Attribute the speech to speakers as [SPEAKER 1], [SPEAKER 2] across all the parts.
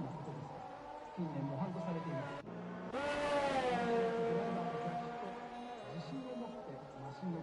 [SPEAKER 1] のことですが、近年模範とされています。自信を持ってマシンの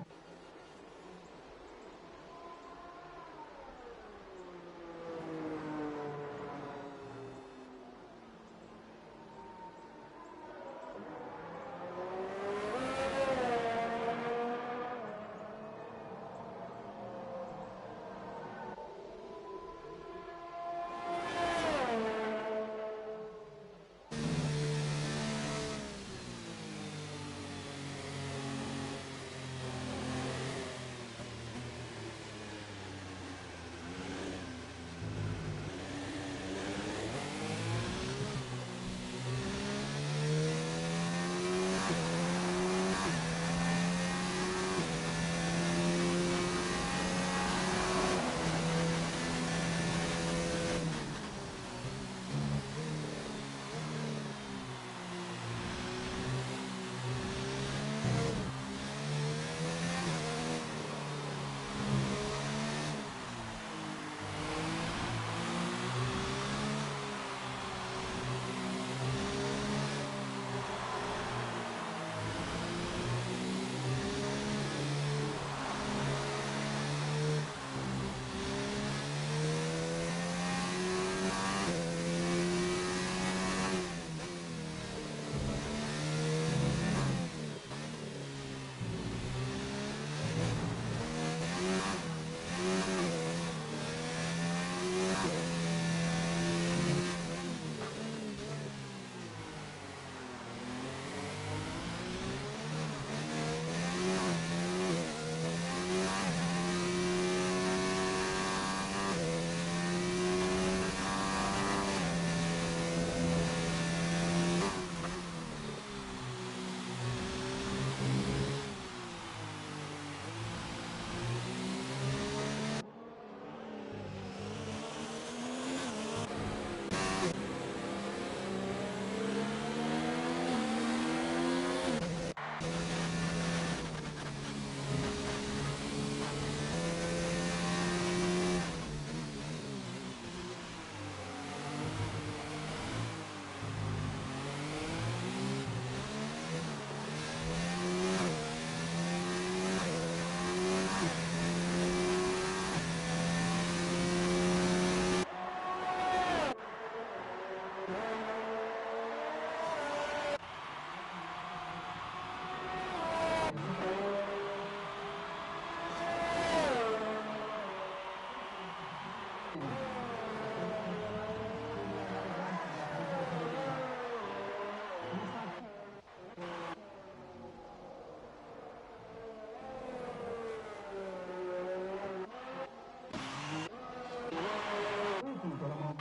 [SPEAKER 1] ドラマを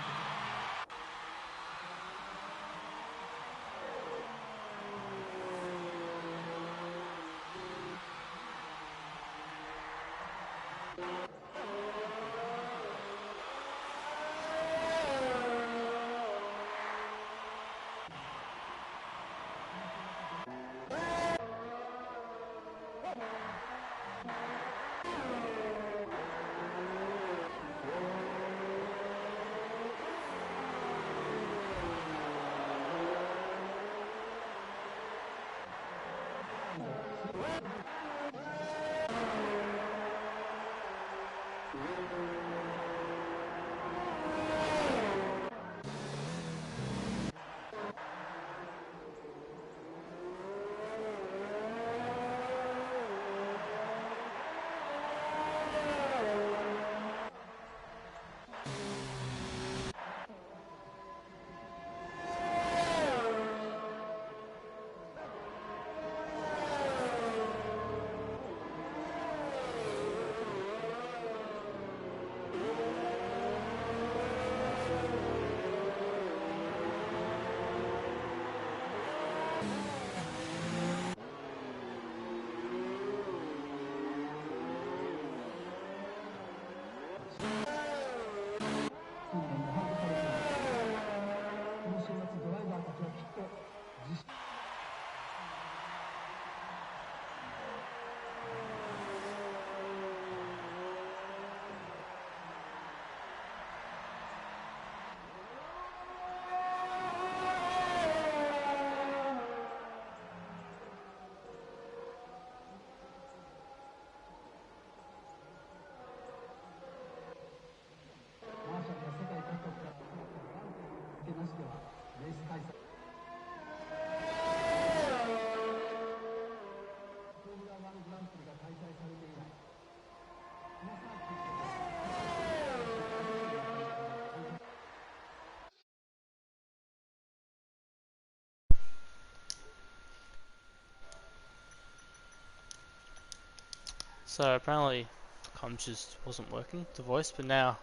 [SPEAKER 2] So apparently the comms just wasn't working, the voice, but now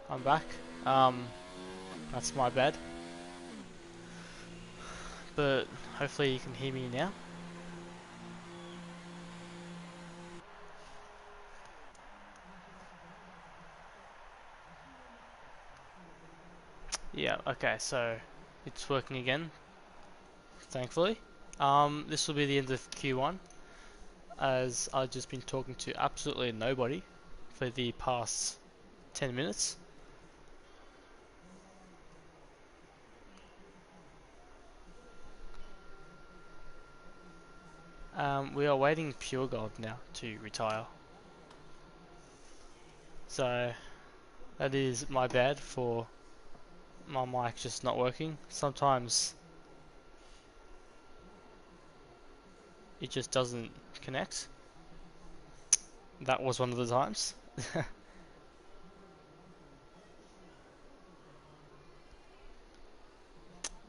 [SPEAKER 2] I'm back. That's my bad. But hopefully you can hear me now. Yeah, okay, so it's working again, thankfully. This will be the end of Q1, as I've just been talking to absolutely nobody for the past 10 minutes. We are waiting Pure Gold now to retire. So that is my bad for my mic just not working. Sometimes it just doesn't connect. That was one of the times.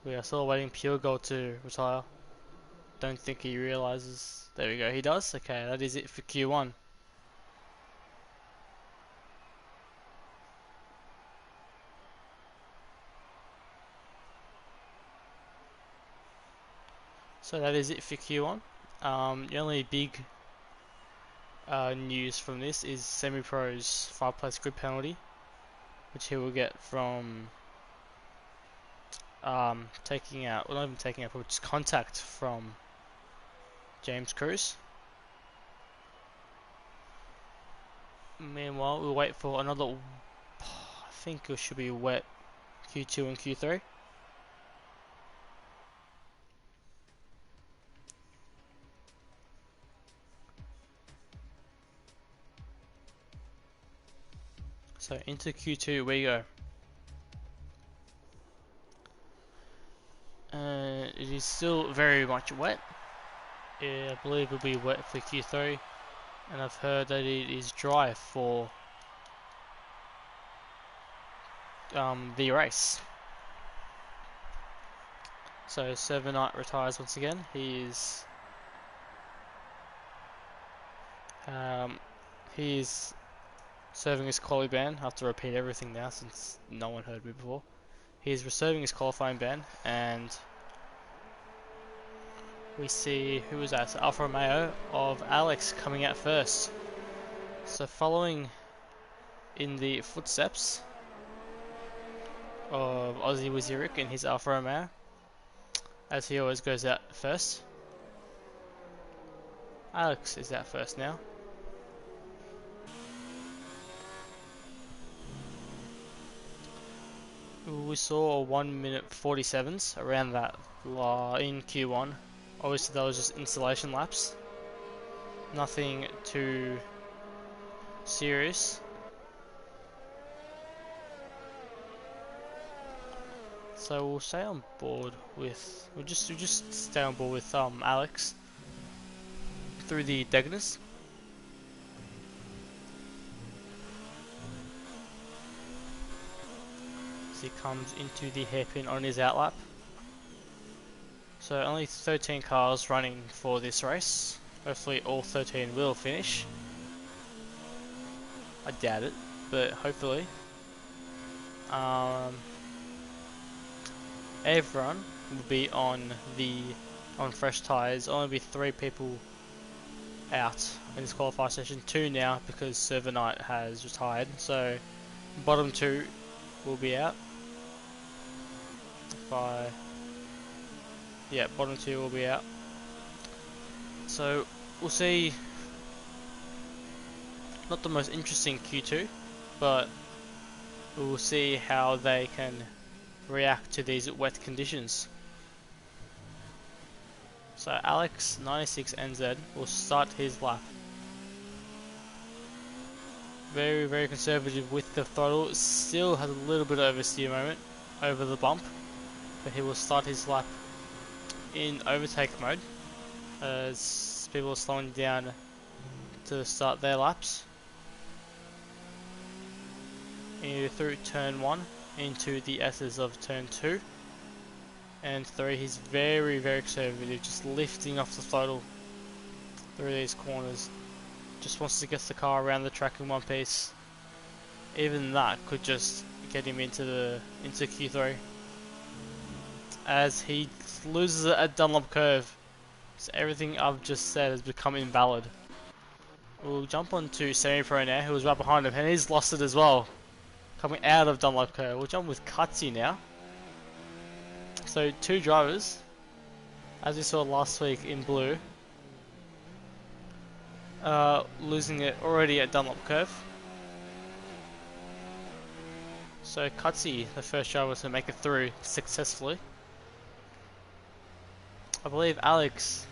[SPEAKER 2] We are still waiting Pure Gold to retire. Don't think he realizes. There we go, he does. Okay, that is it for Q1. So that is it for Q1. The only big news from this is Semi-Pro's 5-place grid penalty, which he will get from taking out, well, not even taking out, but just contact from James Cruz. Meanwhile, we'll wait for another, I think it should be wet Q2 and Q3. So into Q2 we go. It is still very much wet. Yeah, I believe it'll be wet for Q3, and I've heard that it is dry for the race. So Server retires once again. He is serving his quali ban. I have to repeat everything now since no one heard me before. He's reserving his qualifying ban, and we see, who is that? Alfa Romeo of Alex coming out first. So following in the footsteps of Aussie Waziric in his Alfa Romeo, as he always goes out first. Alex is out first now. We saw 1 minute 47s around that in Q1. Obviously that was just installation laps. Nothing too serious. So we'll stay on board with, we'll just stay on board with Alex through the Degners. As he comes into the hairpin on his outlap. So only 13 cars running for this race. Hopefully all 13 will finish. I doubt it, but hopefully. Everyone will be on fresh tyres. Only be 3 people out in this qualifying session. 2 now because Server Knight has retired. So bottom 2 will be out. Bottom 2 will be out. So we'll see. Not the most interesting Q2, but we'll see how they can react to these wet conditions. So Alex 96 NZ will start his lap. Very, very conservative with the throttle. Still has a little bit of oversteer moment over the bump, but he will start his lap in overtake mode as people are slowing down to start their laps. Through turn 1 into the S's of turn 2 and 3. He's very, very conservative, just lifting off the throttle through these corners. just wants to get the car around the track in one piece. Even that could just get him into Q3, as he loses it at Dunlop Curve. So everything I've just said has become invalid. We'll jump on to Semi-Pro now, who was right behind him, and he's lost it as well, coming out of Dunlop Curve. We'll jump with Cutsy now. So 2 drivers, as we saw last week in blue, losing it already at Dunlop Curve. So Cutsy, the first driver to make it through successfully. I believe Alex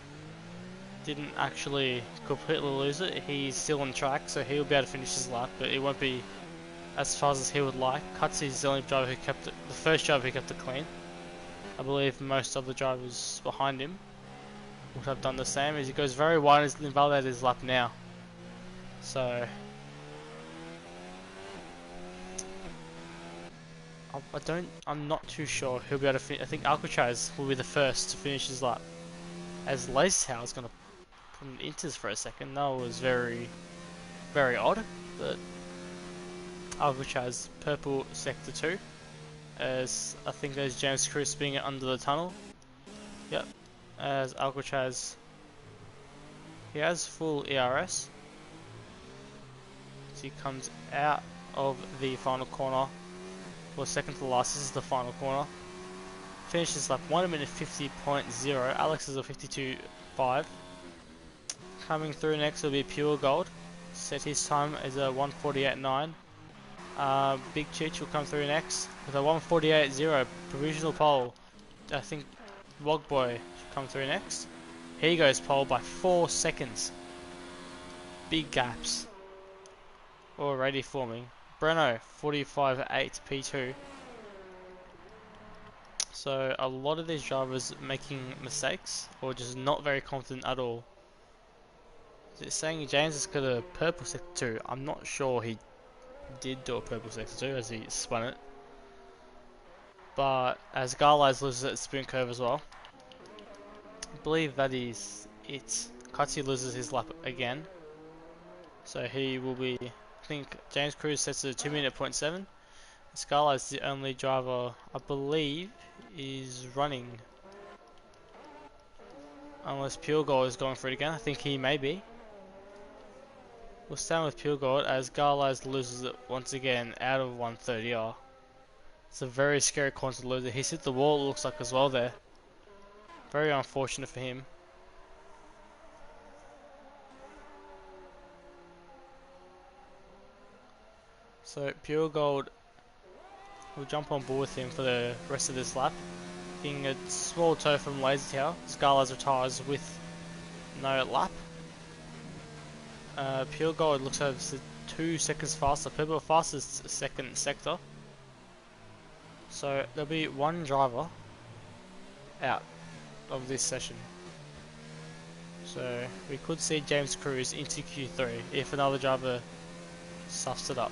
[SPEAKER 2] didn't actually completely lose it. He's still on track, so he'll be able to finish his lap, but it won't be as fast as he would like. Cutsy is the only driver who kept it, the first driver who kept it clean. I believe most of the drivers behind him would have done the same, as he goes very wide and invalidated his lap now. So I'm not too sure he'll be able to finish. I think Alcatraz will be the first to finish his lap, as Lacetow is going to put an inters for a second. That was very, very odd, but Alcatraz purple sector 2, as I think there's James Cruz being under the tunnel. Yep, as Alcatraz, he has full ERS, so he comes out of the final corner. Well, second to the last, this is the final corner. Finishes lap 1 minute 50.0. Alex is a 52.5. Coming through next will be Pure Gold. Set his time as a 148.9. Big Chich will come through next with a 148.0 provisional pole. I think Wogboy should come through next. He goes pole by 4 seconds. Big gaps already forming. Breno 45.8 P2. So a lot of these drivers making mistakes or just not very confident at all. It's saying James has got a purple sector 2. I'm not sure he did do a purple sector 2 as he spun it. But as Garlize loses at sprint curve as well. I believe that is it. Cutsy loses his lap again. So he will be, I think James Cruz sets it a 2.7. Scala is the only driver I believe is running, unless Pure Gold is going for it again. I think he may be. We'll stand with Pure Gold as Garlize loses it once again out of 130R. It's a very scary corner to lose it. He's hit the wall, it looks like, as well there. Very unfortunate for him. So Pure Gold will jump on board with him for the rest of this lap. Getting a small tow from Lacetow. Scarlaz retires with no lap. Pure Gold looks like it's 2 seconds faster. Purple fastest second sector. So there'll be 1 driver out of this session. So we could see James Cruz into Q3 if another driver suffs it up.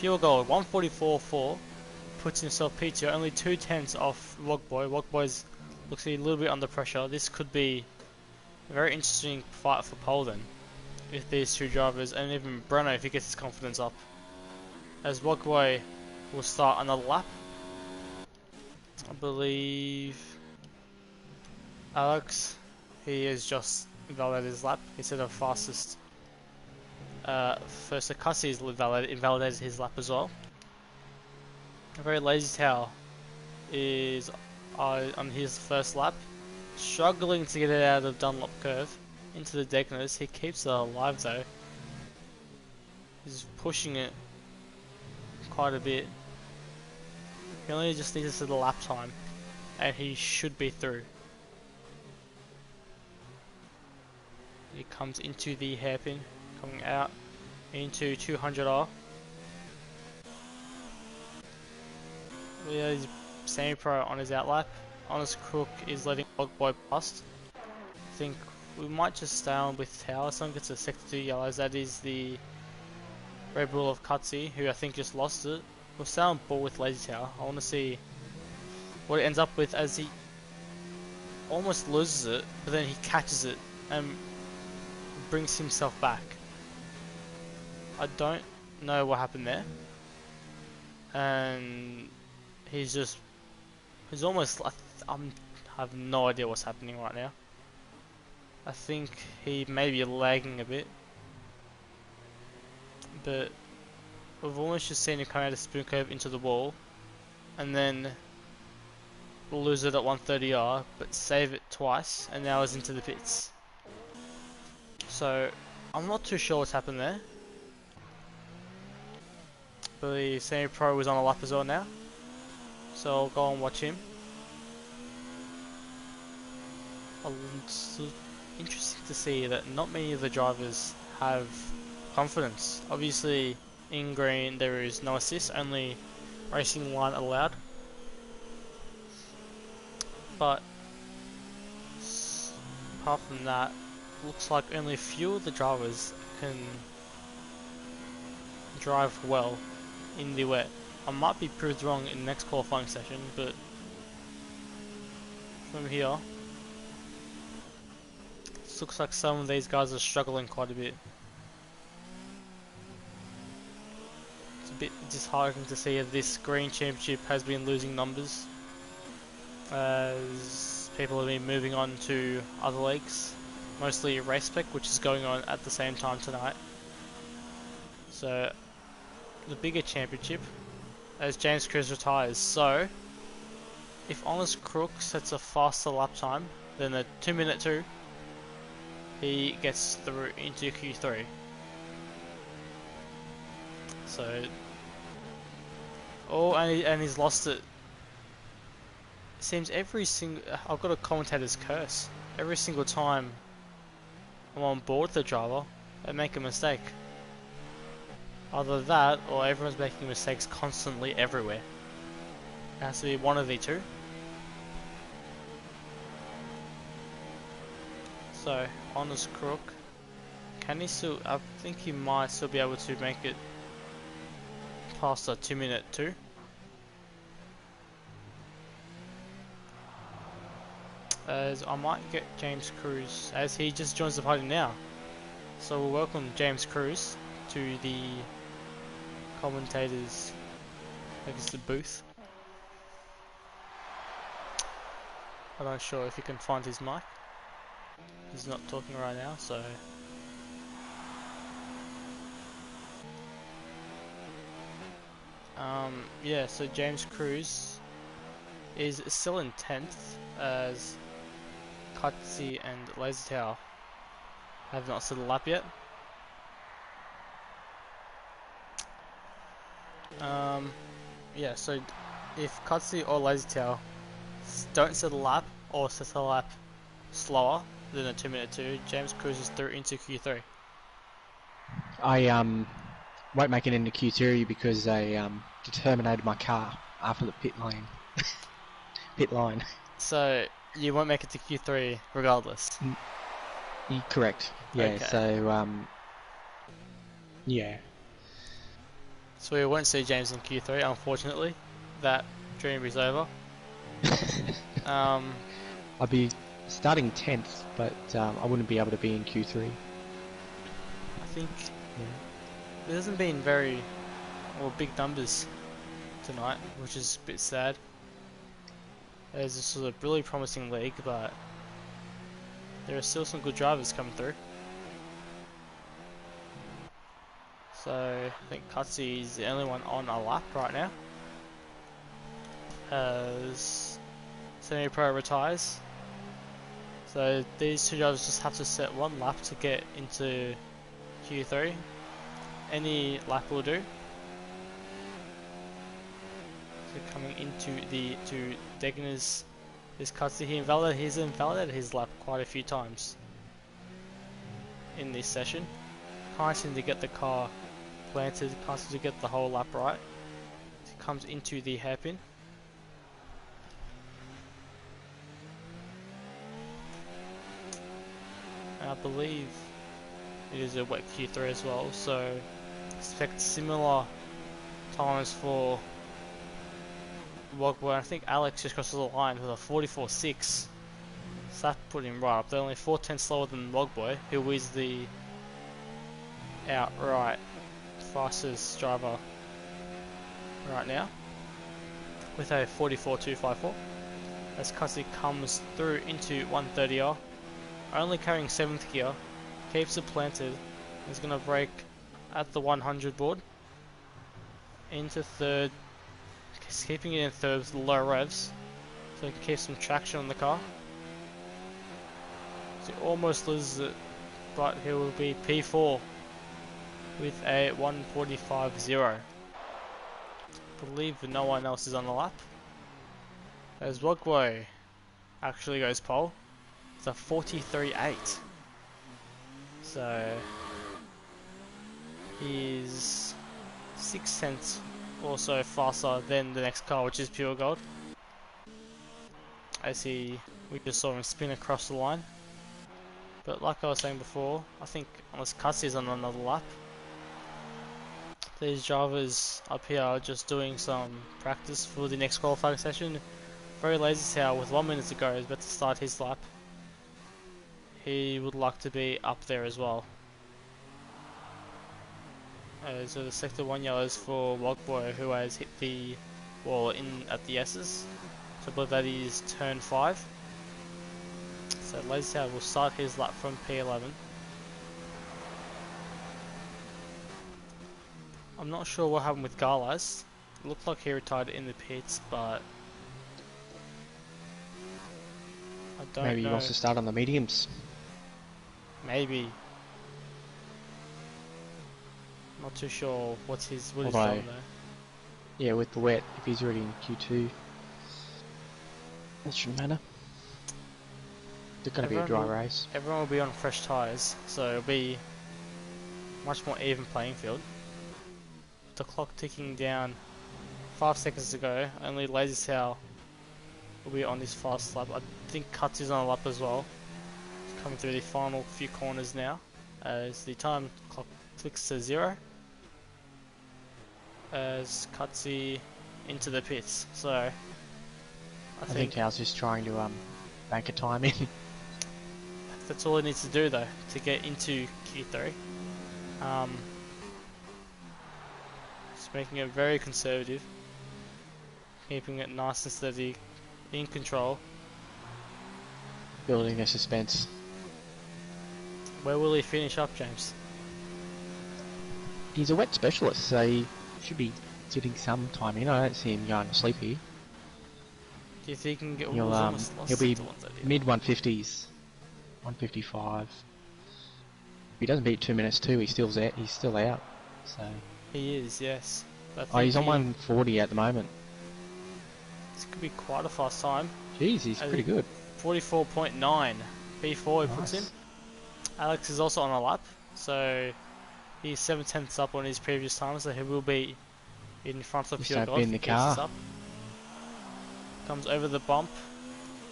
[SPEAKER 2] Pure Gold 144.4 puts himself P2, only 2/10 off Wogboy. Wogboy's looks to be a little bit under pressure. This could be a very interesting fight for pole then, with these 2 drivers, and even Breno if he gets his confidence up. As Wogboy will start another lap. I believe Alex, he has just invalidated his lap. He said the fastest. First, Cussy has invalidated his lap as well. A very Lacetow is on his first lap, struggling to get it out of Dunlop Curve into the Degners. He keeps it alive though. He's pushing it quite a bit. He only just needs to see the lap time, and he should be through. He comes into the hairpin, coming out into 200R. Yeah, he's semi-pro on his outlap. Honest Crook is letting Wogboy past. I think we might just stay on with Tower. Someone gets a sector 2 yellows. That is the Red Bull of Cutsy, who I think just lost it. We'll stay on ball with Lacetow. I want to see what it ends up with, as he almost loses it, but then he catches it and brings himself back. I don't know what happened there, and he's almost. I have no idea what's happening right now. I think he may be lagging a bit, but we've almost just seen him come out of spoon curve into the wall, and then lose it at 130R, but save it twice, and now he's into the pits. So I'm not too sure what's happened there. I believe Semi Pro was on a lap as well now, so I'll go and watch him. It's interesting to see that not many of the drivers have confidence. Obviously, in green there is no assist, only racing line allowed. But apart from that, looks like only a few of the drivers can drive well in the wet. I might be proved wrong in the next qualifying session, but from here, it looks like some of these guys are struggling quite a bit. It's a bit disheartening to see that this green championship has been losing numbers, as people have been moving on to other leagues, mostly race spec, which is going on at the same time tonight. So the bigger championship, as James Cruz retires. So if Honest Crook sets a faster lap time than the 2-minute 2, he gets through into Q3. So and he's lost it. Seems every single, I've got a commentator's curse. Every single time I'm on board the driver, they make a mistake. Either that, or everyone's making mistakes constantly everywhere. It has to be one of the two. So, Honest Crook, can he still, I think he might still be able to make it past a 2-minute 2. As I might get James Cruz, as he just joins the party now. So we'll welcome James Cruz to the commentators, I guess the booth. I'm not sure if he can find his mic. He's not talking right now, so yeah, so James Cruz is still in 10th, as Katsi and Lazy Tower have not set a lap yet. Yeah, so if Katsi or Lazy Tower don't set a lap, or set a lap slower than a 2-minute 2, James Cruz is through into Q3.
[SPEAKER 3] I won't make it into Q3 because I determinated my car after the pit line.
[SPEAKER 2] So you won't make it to Q3 regardless.
[SPEAKER 3] Correct. Yeah.
[SPEAKER 2] Okay.
[SPEAKER 3] So yeah.
[SPEAKER 2] So we won't see James in Q3, unfortunately. That dream is over.
[SPEAKER 3] I'll be starting 10th, but I wouldn't be able to be in Q3.
[SPEAKER 2] I think there hasn't been big numbers tonight, which is a bit sad. This was a really promising league, but there are still some good drivers coming through. So I think Katsi is the only one on a lap right now, as Semi-Pro retires. So these two drivers just have to set one lap to get into Q3. Any lap will do. So coming into the two Degeners, this Katsi, he's invalidated his lap quite a few times in this session. Can't seem to get the car planted, can't seem to get the whole lap right. So he comes into the hairpin. And I believe it is a wet Q3 as well, so expect similar times for Wogboy. I think Alex just crosses the line with a 44.6. So that put him right up. They're only 4 tenths slower than Wogboy, who is the outright fastest driver right now with a 44.254 as Cussy comes through into 130R, only carrying 7th gear, keeps it planted, is going to brake at the 100 board into 3rd, keeping it in 3rd with low revs so he can keep some traction on the car. So he almost loses it, but he will be P4 with a 145.0. Believe no one else is on the lap. As Wogwo actually goes pole, it's a 43.8. So he's 6 tenths or so faster than the next car, which is Pure Gold. As we just saw him spin across the line. But like I was saying before, I think unless Cutsy's on another lap, these drivers up here are just doing some practice for the next qualifying session. Very lazy how with 1 minute to go, he's about to start his lap. He would like to be up there as well. So the sector 1 yellows for Wogboy, who has hit the wall in at the S's. So I believe that is turn 5. So Lazy will start his lap from P11. I'm not sure what happened with Garlize. It looked like he retired in the pits, but I don't know.
[SPEAKER 3] Maybe he wants to start on the mediums.
[SPEAKER 2] Maybe. Not too sure what his job there.
[SPEAKER 3] Yeah, with the wet, if he's already in Q2, that shouldn't matter. It's going to be a dry race.
[SPEAKER 2] Everyone will be on fresh tyres, so it'll be much more even playing field. The clock ticking down 5 seconds to go. Only Lazy Sow will be on this fast lap. I think Cuts is on a lap as well. It's coming through the final few corners now as the time clock clicks to 0 as Cutsy into the pits. So I think
[SPEAKER 3] Tow's just trying to bank a time in.
[SPEAKER 2] That's all he needs to do though to get into Q3. Just making it very conservative, keeping it nice and steady, in control.
[SPEAKER 3] Building the suspense.
[SPEAKER 2] Where will he finish up, James?
[SPEAKER 3] He's a wet specialist, so he should be getting some time in. I don't see him going to sleep here.
[SPEAKER 2] Do you think he can get
[SPEAKER 3] he'll be mid 150s, 155. If he doesn't beat 2 minutes too, he's still out. So
[SPEAKER 2] he is, yes.
[SPEAKER 3] He's on 140 at the moment.
[SPEAKER 2] This could be quite a fast time.
[SPEAKER 3] Jeez, he's pretty good.
[SPEAKER 2] 44.9 P4 he puts in. Alex is also on a lap, so he's 7 tenths up on his previous time, so he will be in front of Pure Gold.
[SPEAKER 3] In the car.
[SPEAKER 2] Comes over the bump,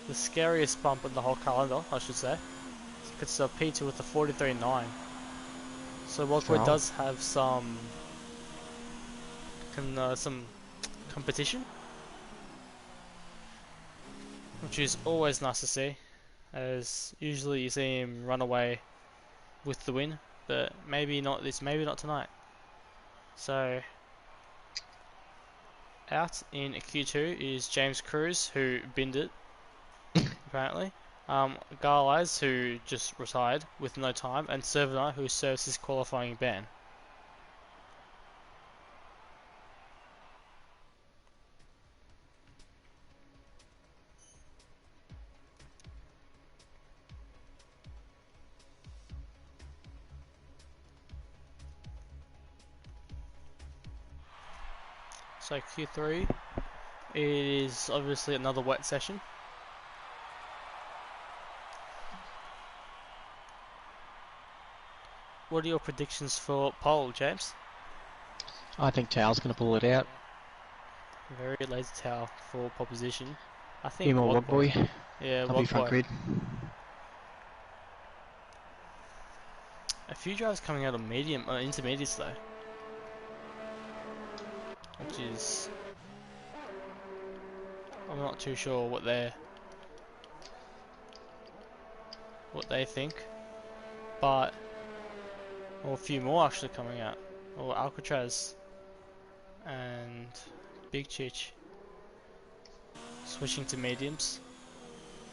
[SPEAKER 2] the scariest bump in the whole calendar, I should say. Gets a P2 with a 43.9. So Wogwood does have some competition, which is always nice to see, as usually you see him run away with the win, but maybe not tonight. So out in Q2 is James Cruz, who binned it apparently. Garlize, who just retired with no time, and Servana, who serves his qualifying ban. So Q3 is obviously another wet session. What are your predictions for pole, James?
[SPEAKER 3] I think Tao's going to pull it out.
[SPEAKER 2] Very lazy Tao for pole position. I think
[SPEAKER 3] Him or Wogboy.
[SPEAKER 2] Yeah,
[SPEAKER 3] I'll be front grid.
[SPEAKER 2] A few drivers coming out of intermediates though, which is, I'm not too sure what they think, but a few more actually coming out. or Alcatraz and Big Chich switching to mediums.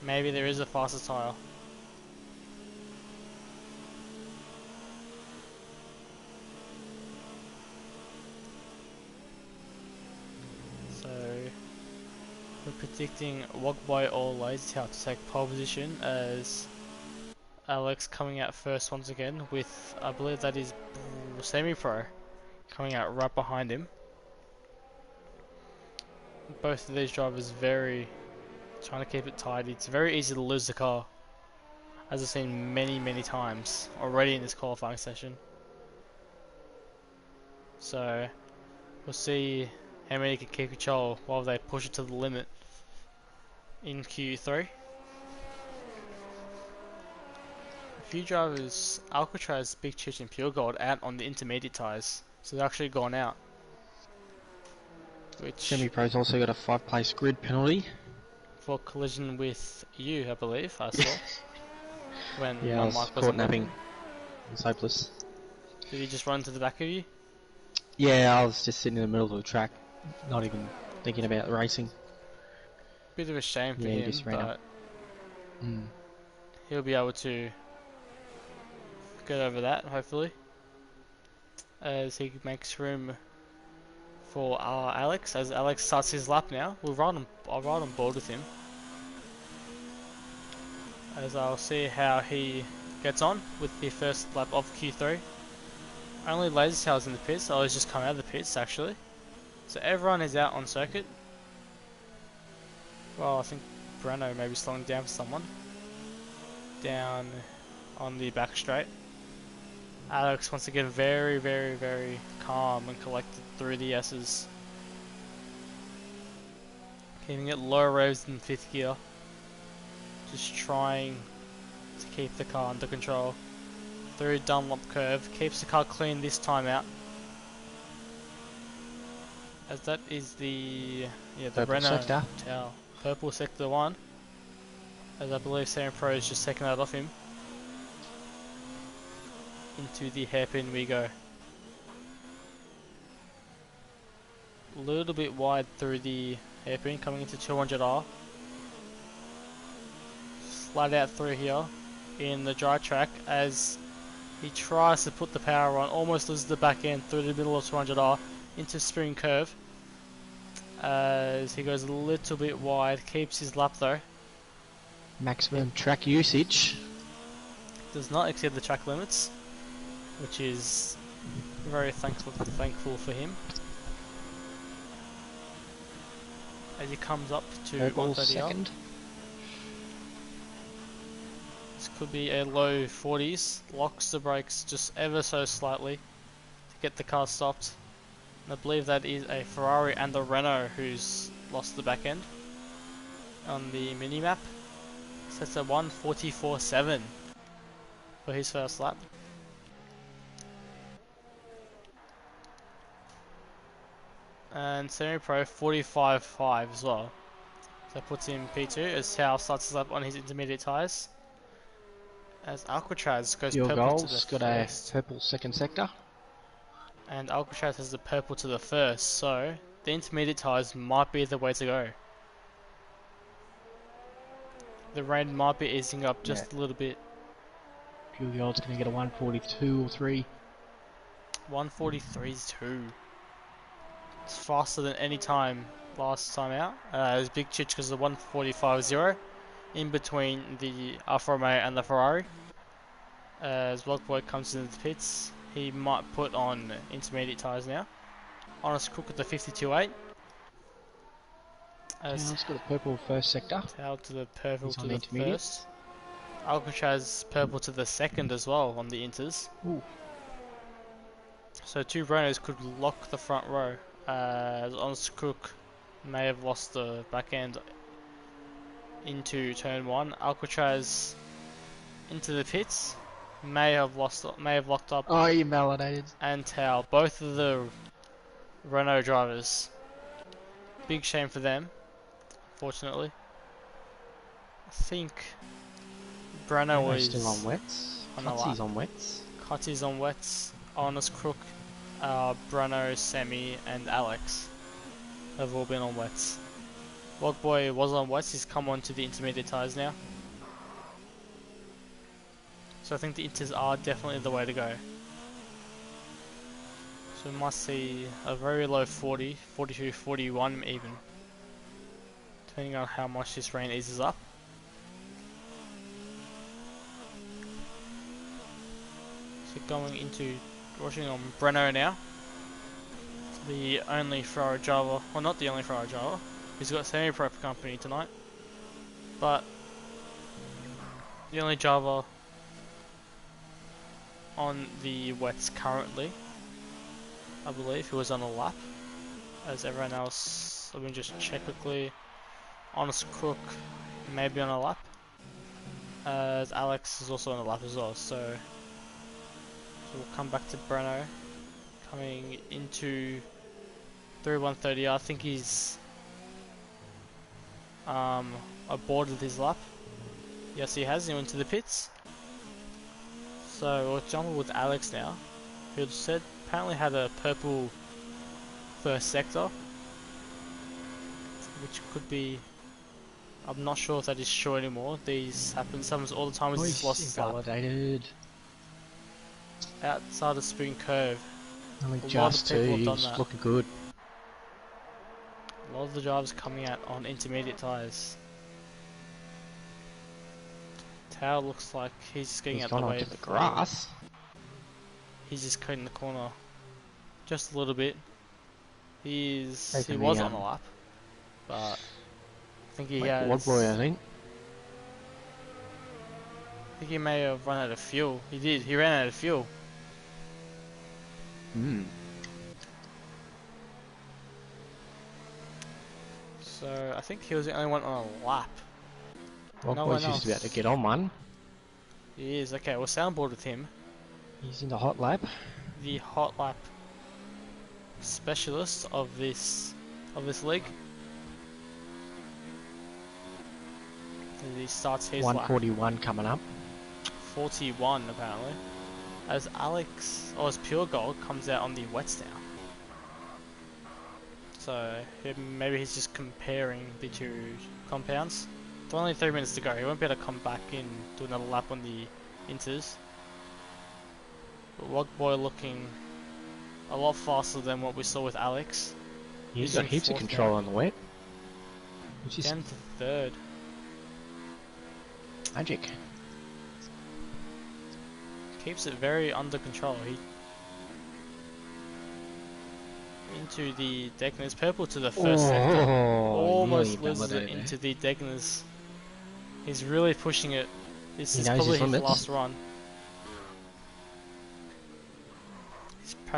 [SPEAKER 2] Maybe there is a faster tyre. So we're predicting Wogboy or Lazytail to take pole position, as Alex coming out first once again with, I believe that is Semi-Pro coming out right behind him. Both of these drivers trying to keep it tight. It's very easy to lose the car, as I've seen many times already in this qualifying session. So we'll see how many can keep control while they push it to the limit in Q3. A few drivers, Alcatraz, Big Chich and Pure Gold, out on the intermediate tyres, so they're actually gone out. Which
[SPEAKER 3] Semi-Pro's also got a 5-place grid penalty.
[SPEAKER 2] For collision with you, I believe, I saw. When
[SPEAKER 3] Yeah, I was caught napping. It was hopeless.
[SPEAKER 2] Did he just run to the back of you?
[SPEAKER 3] Yeah, I was just sitting in the middle of the track, not even thinking about racing.
[SPEAKER 2] Bit of a shame for
[SPEAKER 3] he
[SPEAKER 2] him,
[SPEAKER 3] just ran
[SPEAKER 2] but
[SPEAKER 3] up.
[SPEAKER 2] he'll be able to get over that, hopefully, as he makes room for Alex. As Alex starts his lap now, I'll ride on board with him, as I'll see how he gets on with the first lap of Q3. Only Lazytail's in the pits. I was just come out of the pits actually, so everyone is out on circuit. Well, I think Breno may be slowing down for someone down on the back straight. Alex once again very calm and collected through the S's, keeping it low revs in 5th gear, just trying to keep the car under control through Dunlop curve. Keeps the car clean this time out, as that is the
[SPEAKER 3] Purple sector.
[SPEAKER 2] Towel. Purple sector 1, as I believe Semi-Pro is just taking that off him. Into the hairpin we go. A little bit wide through the hairpin, coming into 200R. Slide out through here in the dry track as he tries to put the power on, almost loses the back end through the middle of 200R into spring curve. As he goes a little bit wide, keeps his lap though.
[SPEAKER 3] Maximum track usage.
[SPEAKER 2] Does not exceed the track limits, which is very thankful for him. As he comes up to 130R.
[SPEAKER 3] Second.
[SPEAKER 2] This could be a low 40s. Locks the brakes just ever so slightly to get the car stopped. And I believe that is a Ferrari and a Renault who's lost the back end on the mini-map. So that's a 1:44.7 for his first lap. And Semi-Pro 45.5 as well. So that puts him P2 as Tao starts his lap on his intermediate tyres. As Alcatraz goes
[SPEAKER 3] Your
[SPEAKER 2] purple
[SPEAKER 3] goals
[SPEAKER 2] to the
[SPEAKER 3] got
[SPEAKER 2] first.
[SPEAKER 3] a purple second sector.
[SPEAKER 2] And Alcatraz has the purple to the first, so the intermediate tyres might be the way to go. The rain might be easing up just a little bit.
[SPEAKER 3] Pure Gold's going to get a 142 or 3.
[SPEAKER 2] 143.2. It's faster than any time last time out. There's Big Chich because of the 145.0 in between the Alfa Romeo and the Ferrari. As Wogboy comes into the pits, he might put on intermediate tyres now. Honest Crook at the 52.8.
[SPEAKER 3] Tail's got a purple first sector.
[SPEAKER 2] Tail to the purple
[SPEAKER 3] He's
[SPEAKER 2] to
[SPEAKER 3] on
[SPEAKER 2] the
[SPEAKER 3] intermediate.
[SPEAKER 2] first. Alcatraz purple to the second as well on the inters.
[SPEAKER 3] Ooh.
[SPEAKER 2] So two Renaults could lock the front row. Honest Crook may have lost the back end into turn 1. Alcatraz into the pits. May have locked up.
[SPEAKER 3] Oh, you validated.
[SPEAKER 2] And Tao, both of the Renault drivers. Big shame for them, fortunately. I think Breno is
[SPEAKER 3] still on wets. Cutsy's on wets.
[SPEAKER 2] Cutsy's on wets. Honest Crook Bruno, Sammy, and Alex have all been on wets. Logboy was on wets, he's come on to the intermediate tyres now. So I think the inters are definitely the way to go. So we must see a very low 40, 42, 41 even. Depending on how much this rain eases up. So going into rushing on Breno now. The only Ferrari driver, well not the only Ferrari driver, he's got semi-pro company tonight. But the only driver on the wets currently, I believe, who was on a lap. As everyone else, let me just check quickly. Honest Crook, maybe on a lap. As Alex is also on a lap as well, so we'll come back to Breno. Coming into 3130, I think he's aborted his lap. Yes, he has. He went to the pits. So we'll jump with Alex now, who said apparently had a purple first sector, which could be. I'm not sure if that is true anymore. These happen sometimes all the time. He's lost his lap outside the spoon curve.
[SPEAKER 3] Only just two. He's looking good.
[SPEAKER 2] A lot of the drivers coming out on intermediate tyres. Tao looks like he's just getting out the way of
[SPEAKER 3] the grass.
[SPEAKER 2] He's just cutting the corner just a little bit. He was on the lap, but I think he has.
[SPEAKER 3] Logboy, I think
[SPEAKER 2] he may have run out of fuel. He did. He ran out of fuel. So I think he was the only one on a lap.
[SPEAKER 3] Logboy's just about to get on one.
[SPEAKER 2] He is. Okay, we'll soundboard with him.
[SPEAKER 3] He's in the hot lap.
[SPEAKER 2] The hot lap specialist of this league. And he starts his
[SPEAKER 3] 141 lap. Coming up.
[SPEAKER 2] 41 apparently. As Pure Gold comes out on the wets now. So maybe he's just comparing the two compounds. It's only 3 minutes to go. He won't be able to come back in, do another lap on the inters. But Logboy looking a lot faster than what we saw with Alex.
[SPEAKER 3] He's got heaps of control on the wet.
[SPEAKER 2] Down to third.
[SPEAKER 3] Magic.
[SPEAKER 2] Keeps it very under control. He into the Degners, purple to the first sector. Almost loses it into the Degners. He's really pushing it. This is probably his last run.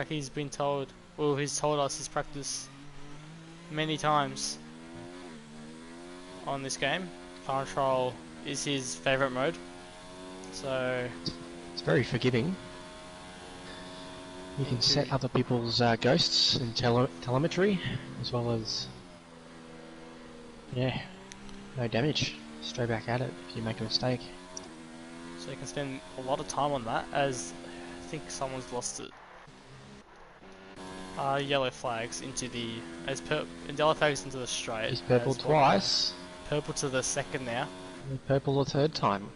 [SPEAKER 2] He's been told, well, he's told us he's practiced many times on this game. Final Trial is his favourite mode, so
[SPEAKER 3] it's very forgiving. You can set other people's ghosts and telemetry, as well as, yeah, no damage. Straight back at it if you make a mistake.
[SPEAKER 2] So you can spend a lot of time on that, as I think someone's lost it. Yellow flags into the yellow flags into the straight.
[SPEAKER 3] He's purple twice.
[SPEAKER 2] Purple to the second now.
[SPEAKER 3] And purple the third time.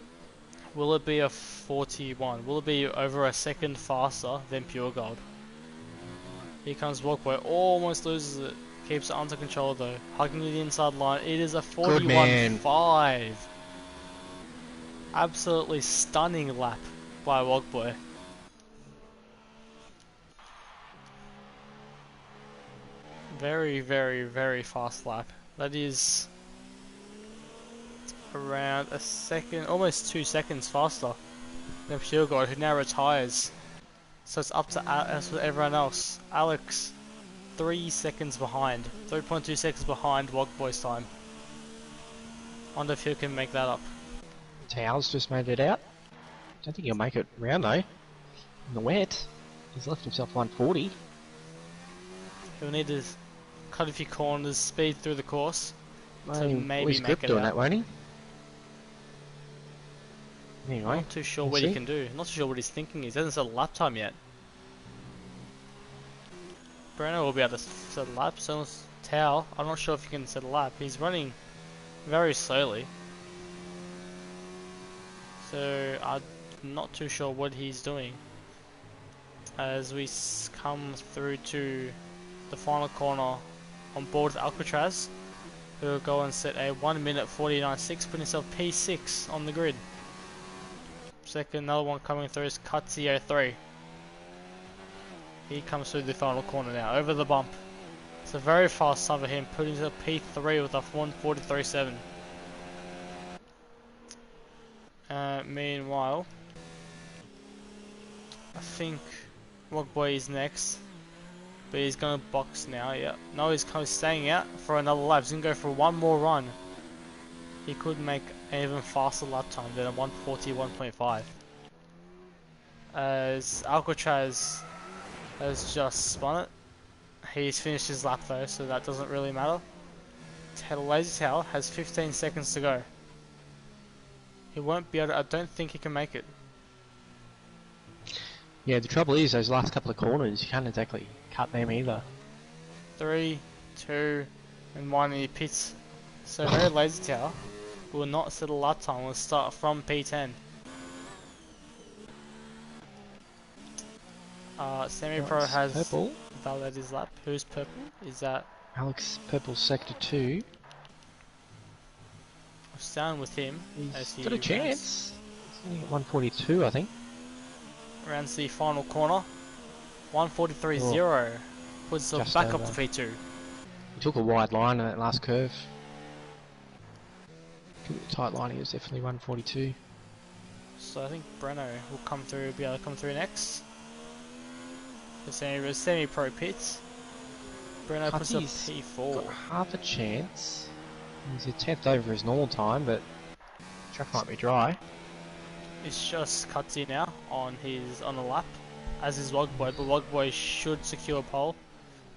[SPEAKER 2] Will it be a 41? Will it be over a second faster than Pure Gold? Here comes Walkway, almost loses it. Keeps it under control though. Hugging the inside line. It is a 41.5. Absolutely stunning lap by Walkway. Very, very, very fast lap. That is around a second, almost 2 seconds faster than Pure Gold, who now retires. So it's up to everyone else. Alex, 3 seconds behind, 3.2 seconds behind Wogboy's time. Wonder if he can make that up.
[SPEAKER 3] Tao's just made it out. Don't think he'll make it round though. In the wet, he's left himself 140.
[SPEAKER 2] He'll need to cut a few corners, speed through the course to maybe make it
[SPEAKER 3] doing
[SPEAKER 2] out.
[SPEAKER 3] That, won't he? Anyway,
[SPEAKER 2] not too sure what he can do. Not too sure what his thinking is. He hasn't set a lap time yet. Breno will be able to set a lap. So Tao, I'm not sure if he can set a lap. He's running very slowly. So I'm not too sure what he's doing. As we come through to the final corner on board with Alcatraz, who will go and set a 1 minute 49.6, putting himself P6 on the grid. Second, another one coming through is Cutsy 03. He comes through the final corner now, over the bump. It's a very fast time for him, putting himself P3 with a 1:43.7. Meanwhile, I think Wogboy is next, but he's going to box now. Yeah, no, he's kind of staying out for another lap. He's going to go for one more run. He could make an even faster lap time than a 1:41.5. As Alcatraz has just spun it. He's finished his lap though, so that doesn't really matter. Lazy Tail has 15 seconds to go. He won't be able to, I don't think he can make it.
[SPEAKER 3] Yeah, the trouble is those last couple of corners, you can't exactly cut them either.
[SPEAKER 2] 3, 2, and 1, and he pits. So very Lazy Tail will not set a lap time, will start from P10. Semi-Pro has
[SPEAKER 3] purple.
[SPEAKER 2] validated his lap. Who's purple? Is that
[SPEAKER 3] Alex Purple Sector 2.
[SPEAKER 2] I'll down with him as he
[SPEAKER 3] He's got a chance. He's only at 142, I think.
[SPEAKER 2] Rounds the final corner. 1:43.0. Puts himself back up to P2.
[SPEAKER 3] He took a wide line in that last curve. Took a tight line, he was definitely 142.
[SPEAKER 2] So I think Breno will come through, be able to come through next. The semi-pro pits. Breno puts up P4.
[SPEAKER 3] Got half a chance. He's a 10th over his normal time, but track might be dry.
[SPEAKER 2] It's just Cutsy now on the lap, as is Wogboy, but Wogboy should secure pole.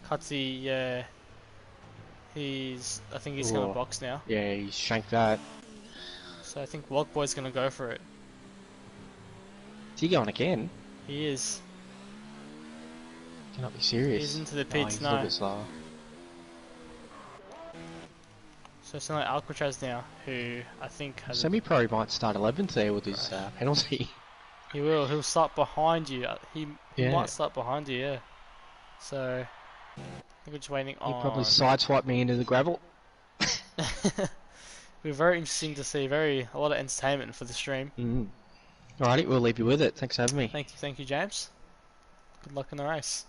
[SPEAKER 2] Cutsy, yeah, I think he's gonna box now.
[SPEAKER 3] Yeah, he's shanked that.
[SPEAKER 2] So I think Wogboy's gonna go for it.
[SPEAKER 3] Is he going again?
[SPEAKER 2] He is.
[SPEAKER 3] Cannot be serious.
[SPEAKER 2] He's into the pits
[SPEAKER 3] he's
[SPEAKER 2] now.
[SPEAKER 3] a little bit slower.
[SPEAKER 2] So it's like Alcatraz now, who I think has...
[SPEAKER 3] Semi-Pro might start 11th there with his penalty.
[SPEAKER 2] He will. He'll start behind you. He
[SPEAKER 3] Yeah.
[SPEAKER 2] might start behind you, yeah. So, I think we're just waiting on...
[SPEAKER 3] He'll probably sideswipe me into the gravel.
[SPEAKER 2] We're very interesting to see. A lot of entertainment for the stream.
[SPEAKER 3] Alrighty, we'll leave you with it. Thanks for having me.
[SPEAKER 2] Thank you, James. Good luck in the race.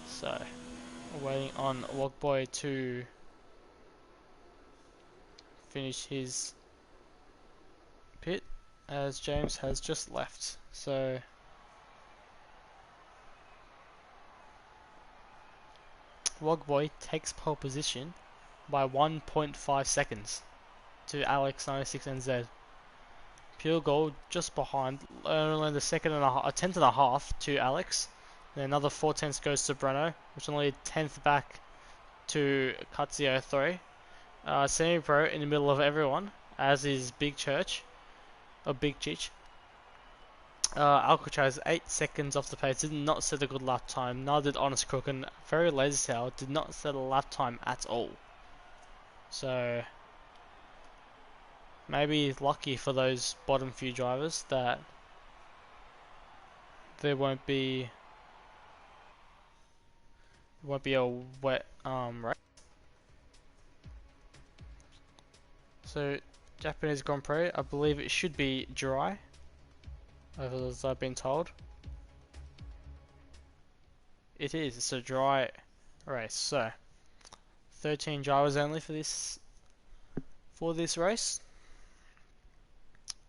[SPEAKER 2] So, we're waiting on Wogboy to finish his pit, as James has just left. So, Wogboy takes pole position by 1.5 seconds to Alex 96NZ. Pure Gold just behind, only the a tenth and a half to Alex. Then another 4 tenths goes to Breno, which is only a tenth back to Cutsy 03. Semi-Pro in the middle of everyone, as is Big Church, or Big Chich. Alcatraz 8 seconds off the pace, did not set a good lap time, neither did Honest Crook, and very Lazy Tail did not set a lap time at all. So, maybe lucky for those bottom few drivers that there won't be a wet race. So, Japanese Grand Prix, I believe it should be dry, as I've been told. It is, it's a dry race, so 13 drivers only for this race.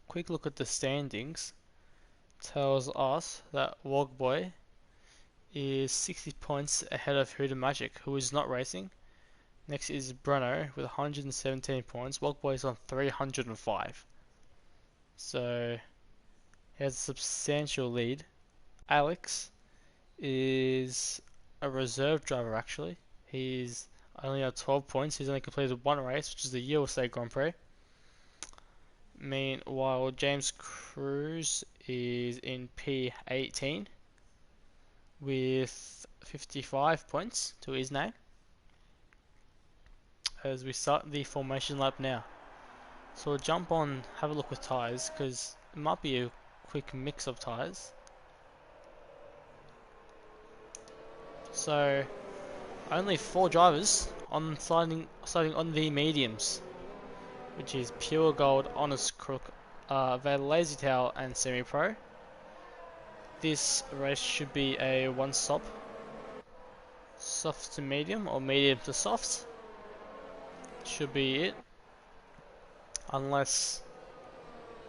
[SPEAKER 2] Quick look at the standings tells us that Wogboy is 60 points ahead of Huda Magic, who is not racing. Next is Breno with 117 points. Wogboy is on 305. So he has a substantial lead. Alex is a reserve driver actually. He's only at 12 points. He's only completed one race, which is the USA Grand Prix. Meanwhile, James Cruz is in P18. with 55 points to his name as we start the formation lap now. So we'll jump on, have a look with tyres, because it might be a quick mix of tyres. So only 4 drivers on starting on the mediums, which is Pure Gold, Honest Crook, Lazy Towel and Semi Pro. This race should be a one stop, soft to medium or medium to soft. Should be it, unless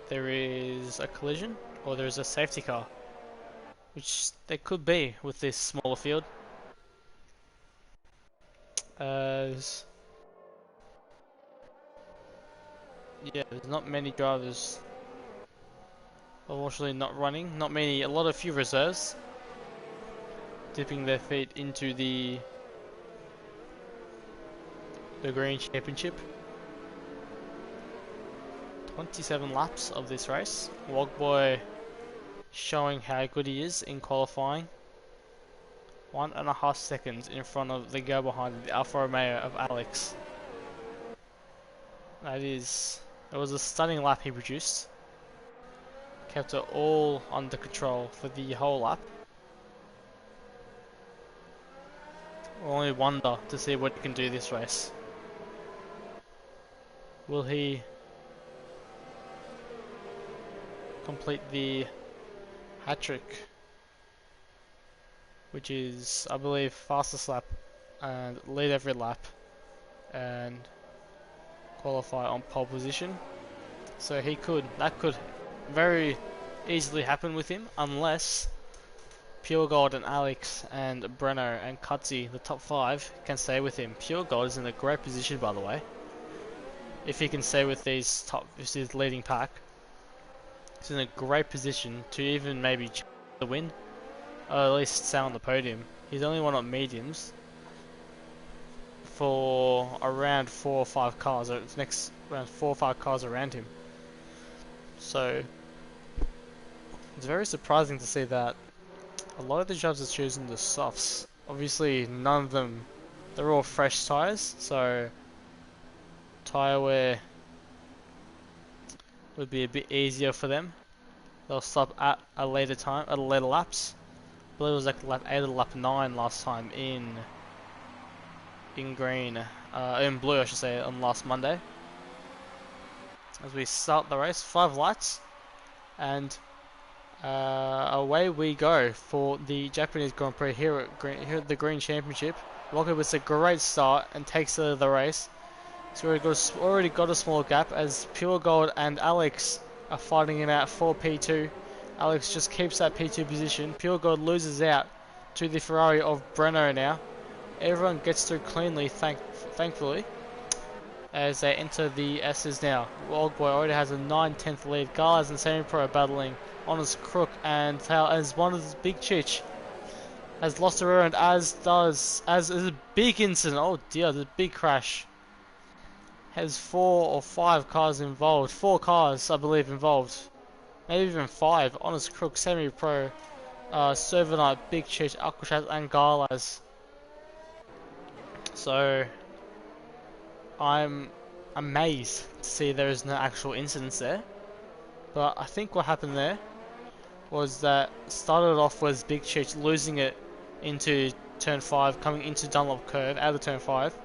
[SPEAKER 2] there is a collision or there is a safety car, which there could be with this smaller field. As yeah, there's not many drivers unfortunately not running, not many, a lot of few reserves dipping their feet into the Green Championship. 27 laps of this race. Wogboy showing how good he is in qualifying. 1.5 seconds in front of the girl behind the Alfa Romeo of Alex. It was a stunning lap he produced. Kept it all under control for the whole lap. Only wonder to see what he can do this race. Will he complete the hat-trick, which is, I believe, fastest lap and lead every lap and qualify on pole position? So that could very easily happen with him, unless Pure Gold and Alex and Breno and Kutzi, the top 5, can stay with him. Pure Gold is in a great position, by the way. If he can stay with this leading pack, he's in a great position to even maybe the win, or at least stay on the podium. He's only one on mediums for around 4 or 5 cars, or next around 4 or 5 cars around him. So it's very surprising to see that a lot of the drivers are choosing the softs. Obviously, none of them, they're all fresh tyres, so tyre wear would be a bit easier for them. They'll stop at a later laps. I believe it was like lap 8 or lap 9 last time in green, in blue I should say, on last Monday. As we start the race, 5 lights, and away we go for the Japanese Grand Prix here at the Green Championship. Walker with a great start and takes the race. He's already got a small gap as Pure Gold and Alex are fighting it out for P2. Alex just keeps that P2 position. Pure Gold loses out to the Ferrari of Breno now. Everyone gets through cleanly, thankfully, as they enter the S's now. Wogboy already has a 9/10 lead. Garlas and Semi Pro are battling. Honest Crook and Tail as one of the big chich has lost a rear end, as is a big incident. Oh dear, there's a big crash. Has 4 or 5 cars involved. 4 cars, I believe, involved. Maybe even 5. Honest Crook, Semi Pro, Servanite, Big Chich, Alcatraz, and Garlas. So I'm amazed to see there is no actual incidents there. But I think what happened there was that started off was Big Chich losing it into turn 5, coming into Dunlop curve out of turn 5.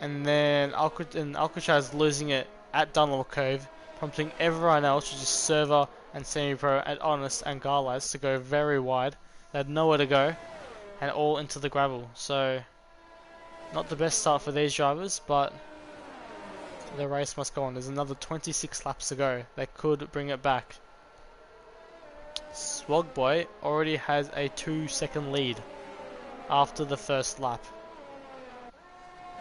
[SPEAKER 2] And then Alcatraz losing it at Dunlop curve, prompting everyone else, which is Server and Semi-Pro and Honest and Garlas, to go very wide. They had nowhere to go, and all into the gravel. So, not the best start for these drivers, but the race must go on. There's another 26 laps to go. They could bring it back. Swogboy already has a 2-second lead after the first lap,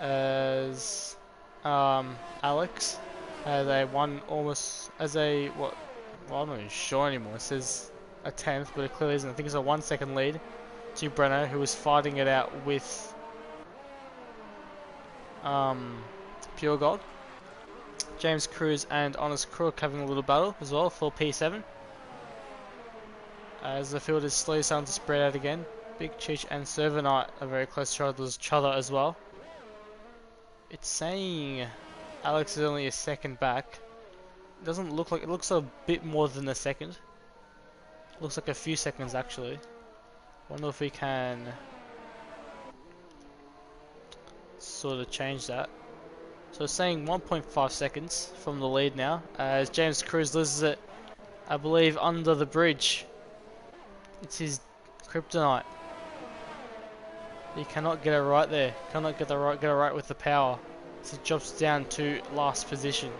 [SPEAKER 2] as Alex has a I'm not even sure anymore. It says a 10th, but it clearly isn't. I think it's a 1-second lead to Breno, who was fighting it out with Pure Gold. James Cruz and Honest Crook having a little battle as well for P7. as the field is slowly starting to spread out again. Big Cheech and Servanite are very close to each other as well. It's saying Alex is only a second back. It doesn't look like, it looks a bit more than a second. Looks like a few seconds actually. Wonder if we can sort of change that. So it's saying 1.5 seconds from the lead now, as James Cruz loses it, I believe, under the bridge. It's his kryptonite. He cannot get it right there. Cannot get it right with the power. So it drops down to last position.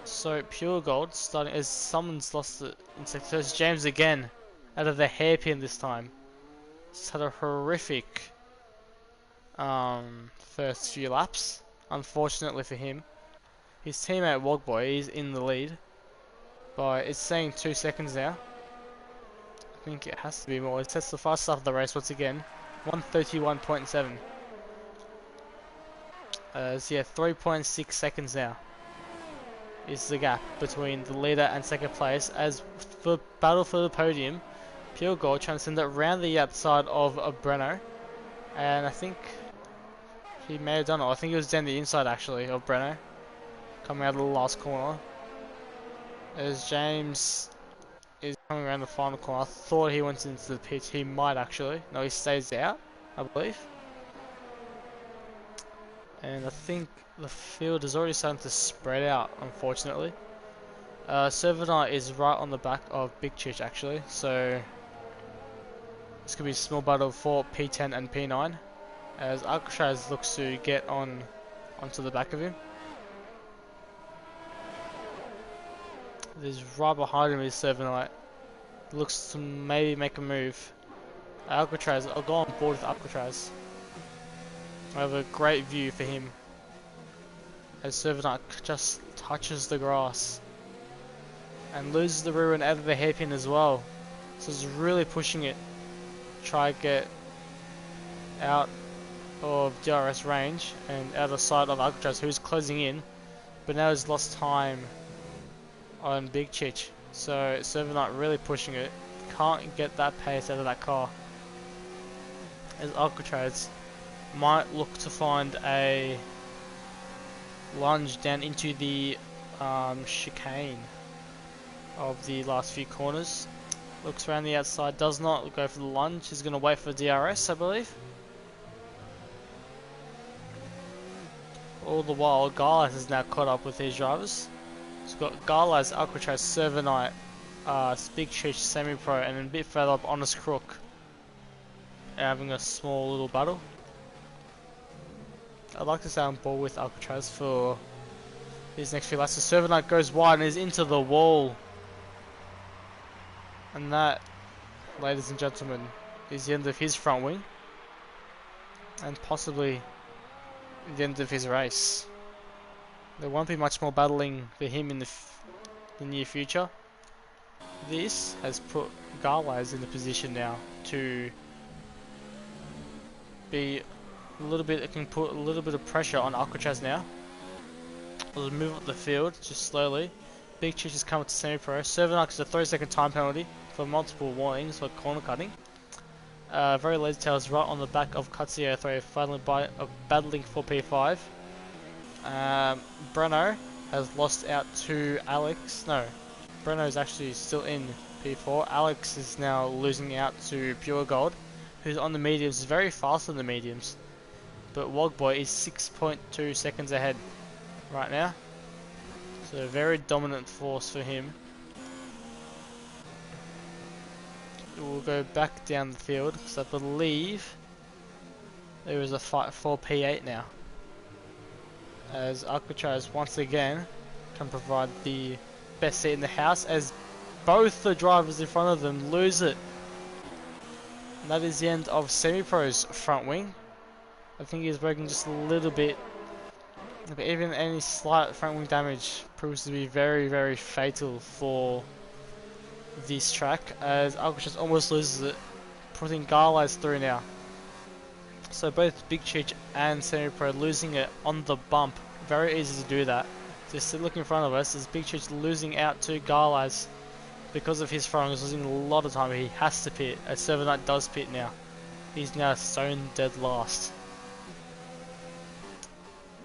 [SPEAKER 2] So Pure Gold starting as someone's lost it in second. So it's James again, out of the hairpin this time. He's had a horrific first few laps, unfortunately for him. His teammate Wogboy is in the lead, but it's saying 2 seconds now. I think it has to be more. It sets the fastest start of the race once again, 1:31.7. So yeah, 3.6 seconds now is the gap between the leader and second place, as for battle for the podium, Pure Gold trying to send it round the outside of Breno, and I think he may have done it. I think it was down the inside actually of Breno, coming out of the last corner. As James is coming around the final corner, I thought he went into the pit. He might actually. No, he stays out, I believe. And I think the field is already starting to spread out, unfortunately. Servanite is right on the back of Big Chich actually, so this could be a small battle for P10 and P9, as Alcatraz looks to get onto the back of him. There's right behind him is Servanite. Looks to maybe make a move. Alcatraz, I'll go on board with Alcatraz. I have a great view for him, as Servanite just touches the grass and loses the rear end out of the hairpin as well. So he's really pushing it, try to get out of DRS range and out of sight of Alcatraz, who's closing in, but now he's lost time on Big Chich. So Servanite really pushing it, can't get that pace out of that car, as Alcatraz might look to find a lunge down into the chicane of the last few corners. Looks around the outside, does not go for the lunge. He's going to wait for DRS, I believe. All the while, Garlas is now caught up with these drivers. So we've got Garlas, Alcatraz, Servanite, Big Cheech, Semi-Pro, and then a bit further up, Honest Crook, having a small little battle. I'd like to stay on board with Alcatraz for these next few laps. The Servanite goes wide and is into the wall. And that, ladies and gentlemen, is the end of his front wing. And possibly the end of his race. There won't be much more battling for him in the near future. This has put Garlas in the position now to be a little bit, it can put a little bit of pressure on Alcatraz now. We'll move up the field just slowly. Big Cheech is coming to Semi-Pro. Servanite is a 3-second time penalty for multiple warnings for corner cutting. Very lazy tails right on the back of Cutsio 3, finally battling for P5. Breno has lost out to Alex. No, Breno is actually still in P4. Alex is now losing out to Pure Gold, who's on the mediums, very fast on the mediums. But Wogboy is 6.2 seconds ahead right now. So a very dominant force for him. We'll go back down the field, because I believe there is a fight for P8 now, as Alcatraz once again can provide the best seat in the house, as both the drivers in front of them lose it. And that is the end of Semi-Pro's front wing. I think he's broken just a little bit, but even any slight front wing damage proves to be very, very fatal for this track, as Alcatraz almost loses it, putting Garlas through now. So both Big Cheech and Semi-Pro losing it on the bump. Very easy to do that. Just look in front of us as Big Cheech losing out to Garlas because of his throwing, he's losing a lot of time. He has to pit, as Servonite does pit now. He's now stone dead last.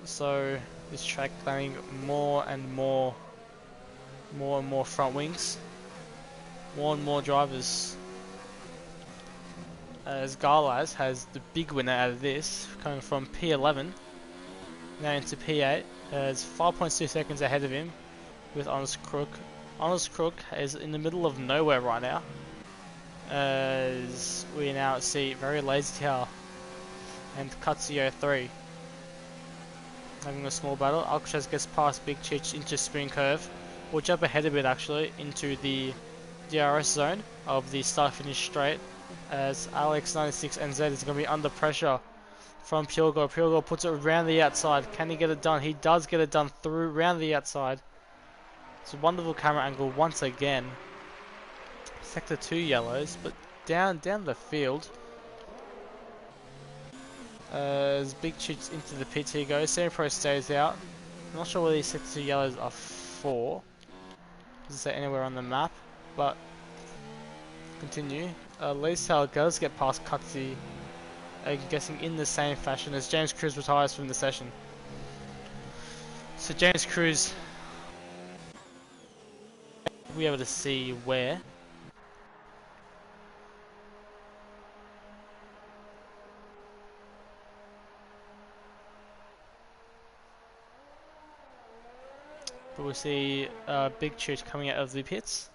[SPEAKER 2] So this track playing more and more front wings, more and more drivers. As Garlaz has the big winner out of this, coming from P11 now into P8. It's 5.2 seconds ahead of him with Honest Crook. Honest Crook is in the middle of nowhere right now, as we now see very Lazy Tower and Cutsio 3 having a small battle. Alcatraz gets past Big Chich into Spin Curve. We'll jump ahead a bit actually into the DRS zone of the start-finish straight, as Alex96 and Z is going to be under pressure from Pure Gold. Pure Gold puts it around the outside. Can he get it done? He does get it done through around the outside. It's a wonderful camera angle once again. Sector 2 yellows, but down the field. As Big Chich into the pits he goes. Semi-Pro stays out. I'm not sure where these Sector 2 yellows are for. Doesn't say anywhere on the map, but continue. Leesal does get past Cutsy, I'm guessing in the same fashion as James Cruz retires from the session. So James Cruz, we'll be able to see where. But we'll see Big Chich coming out of the pits.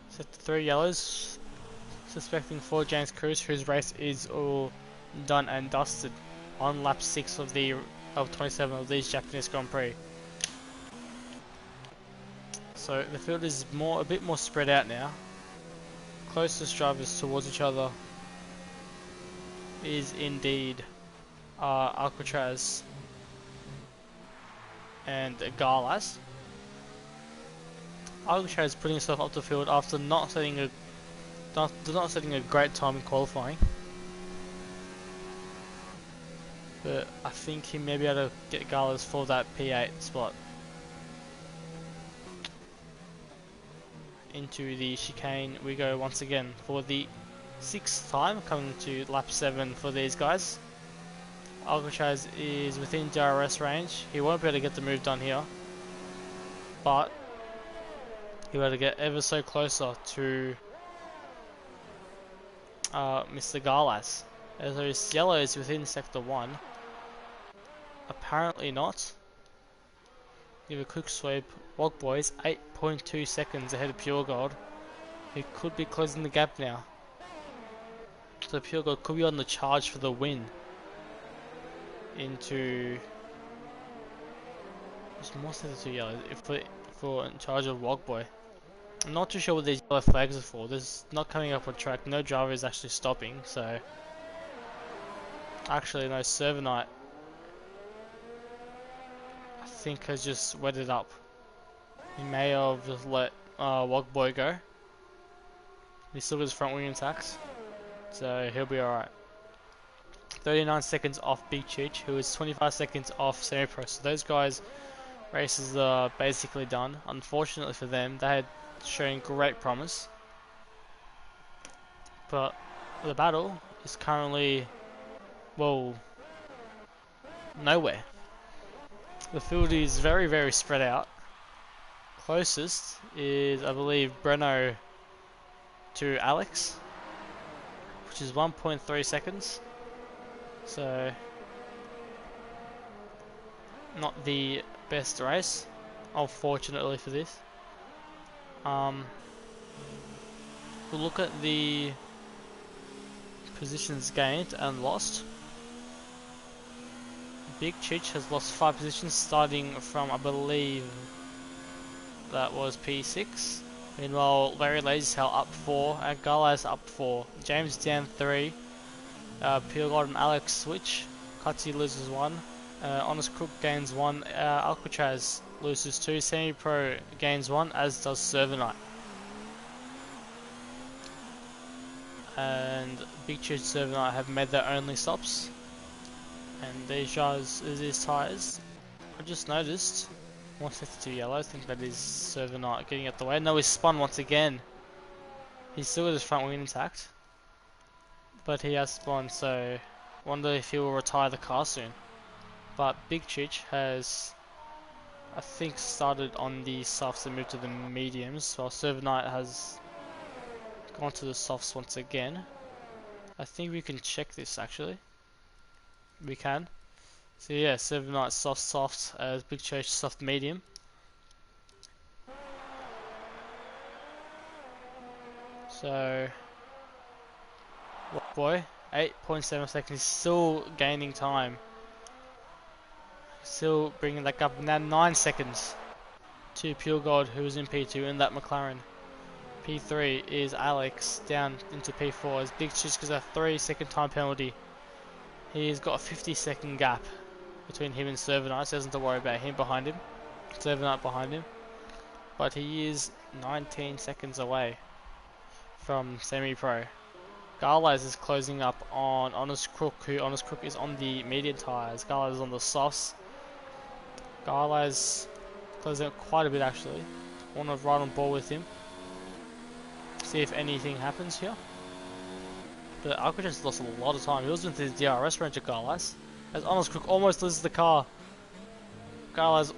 [SPEAKER 2] Set to 3 yellows, suspecting for James Cruz, whose race is all done and dusted on lap 6 of 27 of these Japanese Grand Prix. So the field is a bit more spread out now. Closest drivers towards each other is indeed Alcatraz and Garlas. Alcatraz putting himself up the field after not setting a great time in qualifying, but I think he may be able to get Garlas for that P8 spot. Into the chicane we go once again for the 6th time, coming to lap 7 for these guys. Alcatraz is within DRS range. He won't be able to get the move done here, but he'll be able to get ever so closer to Mr. Garlas. As those yellows within Sector 1, apparently not. Give a quick sweep. Wog Boys 8.2 seconds ahead of Pure Gold. He could be closing the gap now. So Pure Gold could be on the charge for the win. Into there's more Sector 2 yellows for in charge of Wog Boy. I'm not too sure what these yellow flags are for. There's not coming up on track. No driver is actually stopping, so actually no, Servonite I think has just wetted up. He may have just let Wog Boy go. He still has front wing intact, so he'll be alright. 39 seconds off Big Chich, who is 25 seconds off Semi-Pro. So those guys' races are basically done. Unfortunately for them, they had shown great promise, but the battle is currently, well, nowhere. The field is very spread out. Closest is, I believe, Breno to Alex, which is 1.3 seconds. So not the best race, unfortunately for this. We'll look at the positions gained and lost. Big Chich has lost 5 positions, starting from, I believe that was P6. Meanwhile, Larry Lazytail up 4 and Garlas up 4. James down 3. Pure Gold and Alex switch. Cutsy loses 1. Honest Crook gains 1. Alcatraz loses 2. Semi-Pro gains 1, as does Servonite. And Big Chich and Servonite have made their only stops. And these tyres, I just noticed More sets to yellow. I think that is Servanite getting out the way. No, he's spun once again. He's still got his front wing intact, but he has spun, so wonder if he will retire the car soon. But Big Chich has, I think, started on the softs and moved to the mediums, while Servanite has gone to the softs once again. I think we can check this actually. We can. So yeah, Servanite soft, as Big Chich soft medium. So, what boy? 8.7 seconds, still gaining time. Still bringing that up now 9 seconds to Pure Gold, who is in P2 in that McLaren. P3 is Alex down into P4 as Big Chich gets a 3-second time penalty. He's got a 50-second gap between him and Servanite, so doesn't have to worry about him behind him. Servanite behind him. But he is 19 seconds away from semi-pro. Garlaz is closing up on Honest Crook, who Honest Crook is on the medium tyres. Garlaz is on the softs. Garlaz closing up quite a bit actually. Want to ride on ball with him. See if anything happens here. But Alcatraz lost a lot of time. He was with his DRS range at Garlaz. As Honest Crook almost loses the car. Garlaz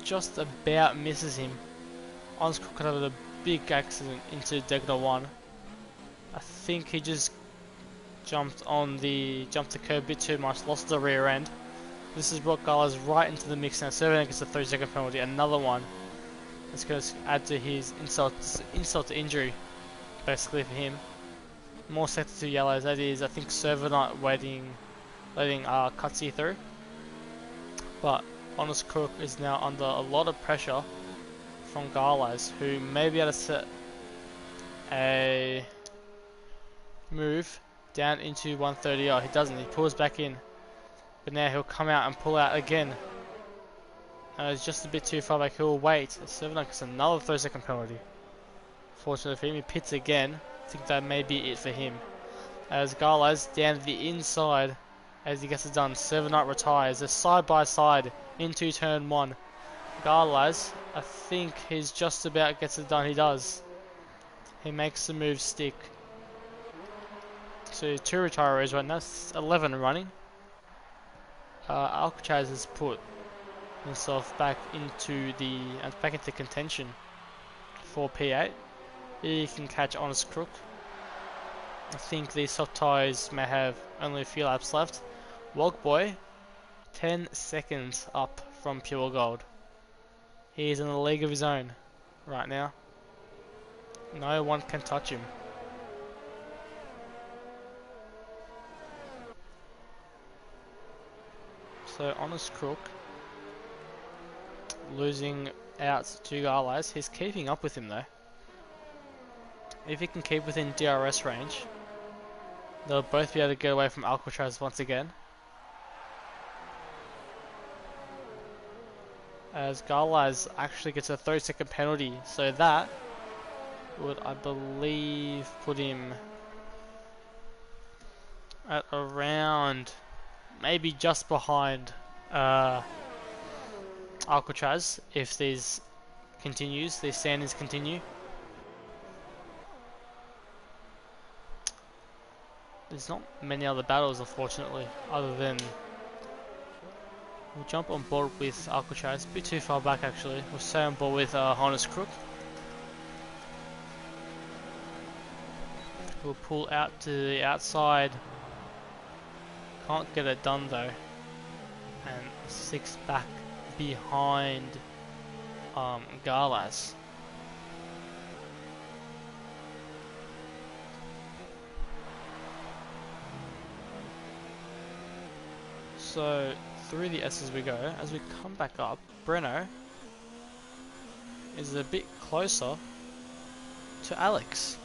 [SPEAKER 2] just about misses him. Honest Crook had a big accident into Degner 1. I think he just jumped the curb a bit too much, lost the rear end. This has brought Garlaz right into the mix now. Servanite gets a 3-second penalty, another one. It's going to add to his insult to injury, basically for him. More sector to yellows, that is, I think Servanite letting Cutsy through. But Honest Crook is now under a lot of pressure from Garlaz, who may be able to set a move down into 130. Oh, he doesn't. He pulls back in, but now he'll come out and pull out again. It's just a bit too far back. He'll wait. Servanite gets another 3-second penalty. Fortunately for him, he pits again. I think that may be it for him. As Garlaz down the inside, as he gets it done, Servanite retires. They're side by side into turn 1. Garlaz, I think he's just about gets it done. He does. He makes the move stick. So 2 retirees right now, 11 running. Alcatraz has put himself back into contention for P8. He can catch Honest Crook. I think these soft tyres may have only a few laps left. Wogboy, 10 seconds up from Pure Gold. He is in a league of his own right now. No one can touch him. So Honest Crook losing out to Garlaz. He's keeping up with him though. If he can keep within DRS range, they'll both be able to get away from Alcatraz once again. As Garlaz actually gets a 30-second penalty, so that would, I believe, put him at around, maybe just behind Alcatraz if these standings continue. There's not many other battles, unfortunately, other than we'll jump on board with Alcatraz. A bit too far back, actually. We'll stay on board with Honest Crook. We'll pull out to the outside. Can't get it done though. And 6 back behind Garlaz. So through the S's we go. As we come back up, Breno is a bit closer to Alex.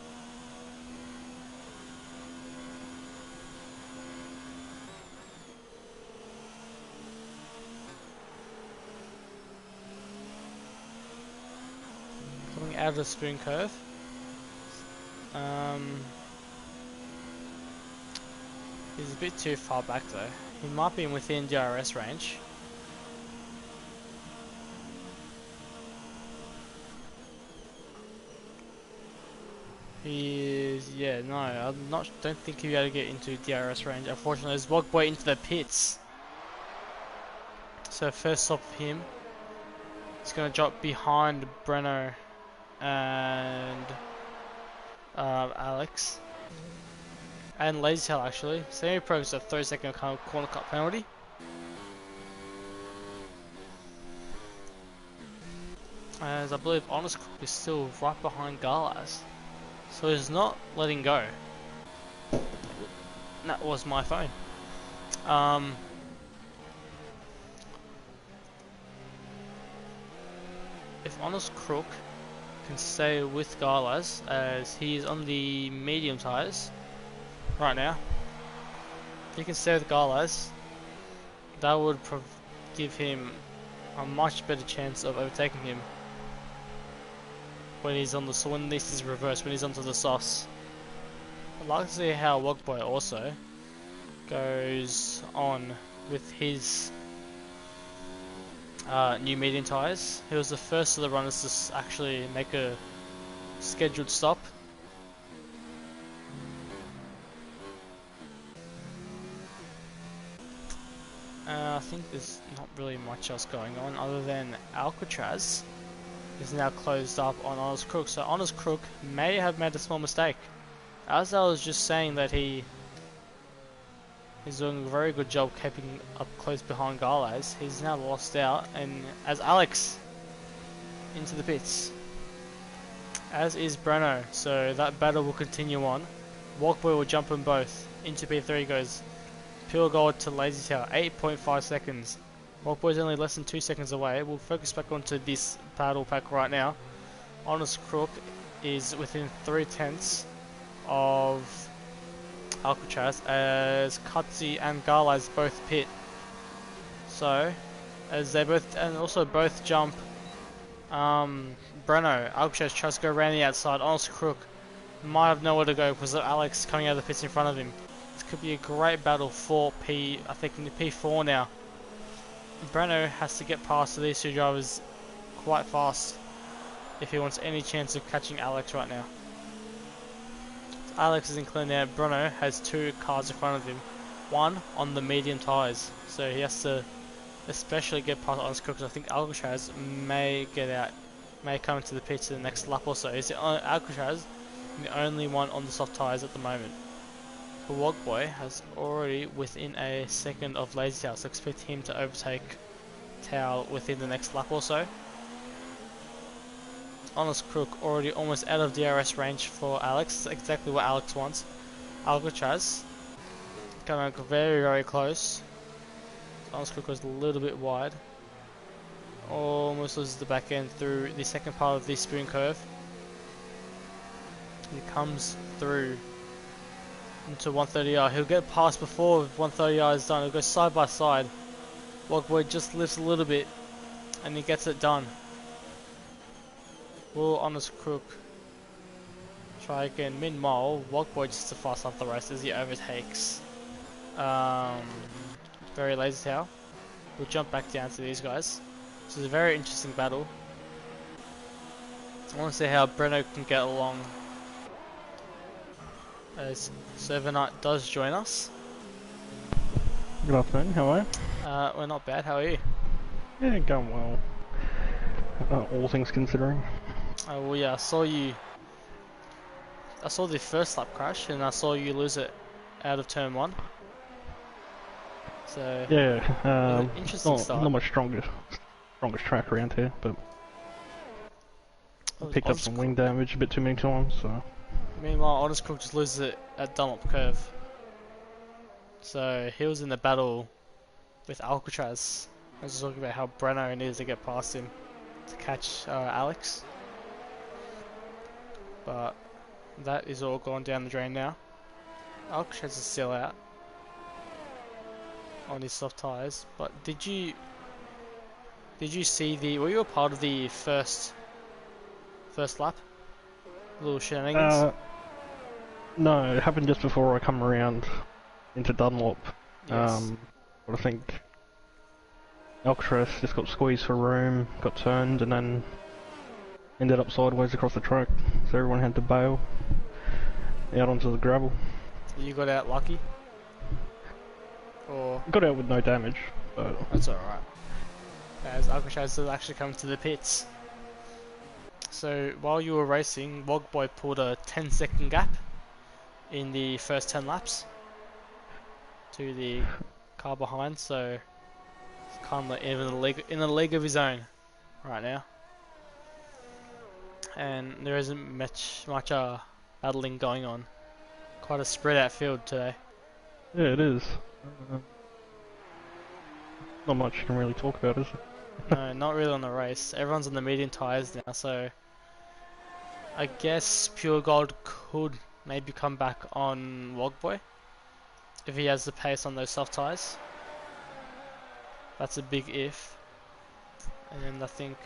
[SPEAKER 2] Coming out of the spoon curve. He's a bit too far back though. He might be within DRS range. He is, yeah, no, don't think he'll be able to get into DRS range. Unfortunately, there's Wogboy into the pits. So first stop of him, he's going to drop behind Breno and Alex. And Lazy Tail actually. Semi-Pro is a 30-second corner cut penalty. As I believe Honest Crook is still right behind Garlas. So he's not letting go. That was my phone. If Honest Crook can stay with Garlas as he's on the medium tyres right now, if he can stay with Garlas, that would give him a much better chance of overtaking him when he's on the when this is reversed, when he's onto the sauce. I'd like to see how Wogboy also goes on with his new medium tyres. He was the first of the runners to actually make a scheduled stop. I think there's not really much else going on other than Alcatraz is now closed up on Honest Crook. So Honest Crook may have made a small mistake. As I was just saying that he's doing a very good job keeping up close behind Garlas, he's now lost out, and as Alex into the pits, as is Breno, so that battle will continue on. Wogboy will jump them both. Into P3 goes Pure Gold to Lazy Tail, 8.5 seconds. Wogboy's only less than 2 seconds away. We'll focus back onto this battle pack right now. Honest Crook is within 3/10 of Alcatraz as Cutzy and Garlas both pit. So, as they both, and also both jump, Breno, Alcatraz tries to go around the outside. Honest Crook might have nowhere to go because of Alex coming out of the pits in front of him. This could be a great battle for I think in the P4 now. Breno has to get past these two drivers quite fast if he wants any chance of catching Alex right now. Alex is in clear now. Breno has 2 cars in front of him, one on the medium tyres, so he has to especially get past Honest Crook. I think Alcatraz may get out, may come into the pits in the next lap or so. Alcatraz the only one on the soft tyres at the moment. But Wogboy has already within a second of Lazy Tail, so expect him to overtake Tail within the next lap or so. Honest Crook already almost out of DRS range for Alex, exactly what Alex wants. Alcatraz coming very, very close. Honest Crook was a little bit wide. Almost loses the back end through the second part of the spoon curve. He comes through into 130R. He'll get past before 130R is done. He'll go side by side. Wogboy just lifts a little bit and he gets it done. Will Honest Crook try again? Meanwhile, Wogboy just to fast off the race as he overtakes very Lazy Tail. We'll jump back down to these guys. This is a very interesting battle. I want to see how Breno can get along as Servanite does join us.
[SPEAKER 4] Good afternoon, how are you?
[SPEAKER 2] We're not bad, how are you?
[SPEAKER 4] Yeah, going well. All things considering.
[SPEAKER 2] Well yeah, I saw the first lap crash and I saw you lose it out of turn 1. So
[SPEAKER 4] yeah,
[SPEAKER 2] interesting start.
[SPEAKER 4] Not my strongest track around here, but I picked up some wing damage a bit too many times, so.
[SPEAKER 2] Meanwhile, Honest Crook just loses it at Dunlop Curve. So he was in the battle with Alcatraz. I was just talking about how Breno needed to get past him to catch Alex. But that is all gone down the drain now. Alcatraz is still out on his soft tyres. But did you see were you a part of the first lap? Little shenanigans?
[SPEAKER 4] No, it happened just before I come around into Dunlop.
[SPEAKER 2] Yes.
[SPEAKER 4] But I think Alcatraz just got squeezed for room, got turned, and then ended up sideways across the track, so everyone had to bail. out onto the gravel.
[SPEAKER 2] You got out lucky? Or...
[SPEAKER 4] Got out with no damage, but...
[SPEAKER 2] That's alright. As Alcatraz is actually coming to the pits. So while you were racing, Wogboy pulled a 10-second gap in the first 10 laps to the car behind, so it's kind of like in a league of his own right now. And there isn't much battling going on. Quite a spread out field today.
[SPEAKER 4] Yeah, it is. Not much you can really talk about, is it?
[SPEAKER 2] No, not really on the race. Everyone's on the medium tyres now, so I guess Pure Gold could maybe come back on Wogboy if he has the pace on those soft tyres. That's a big if. And then I think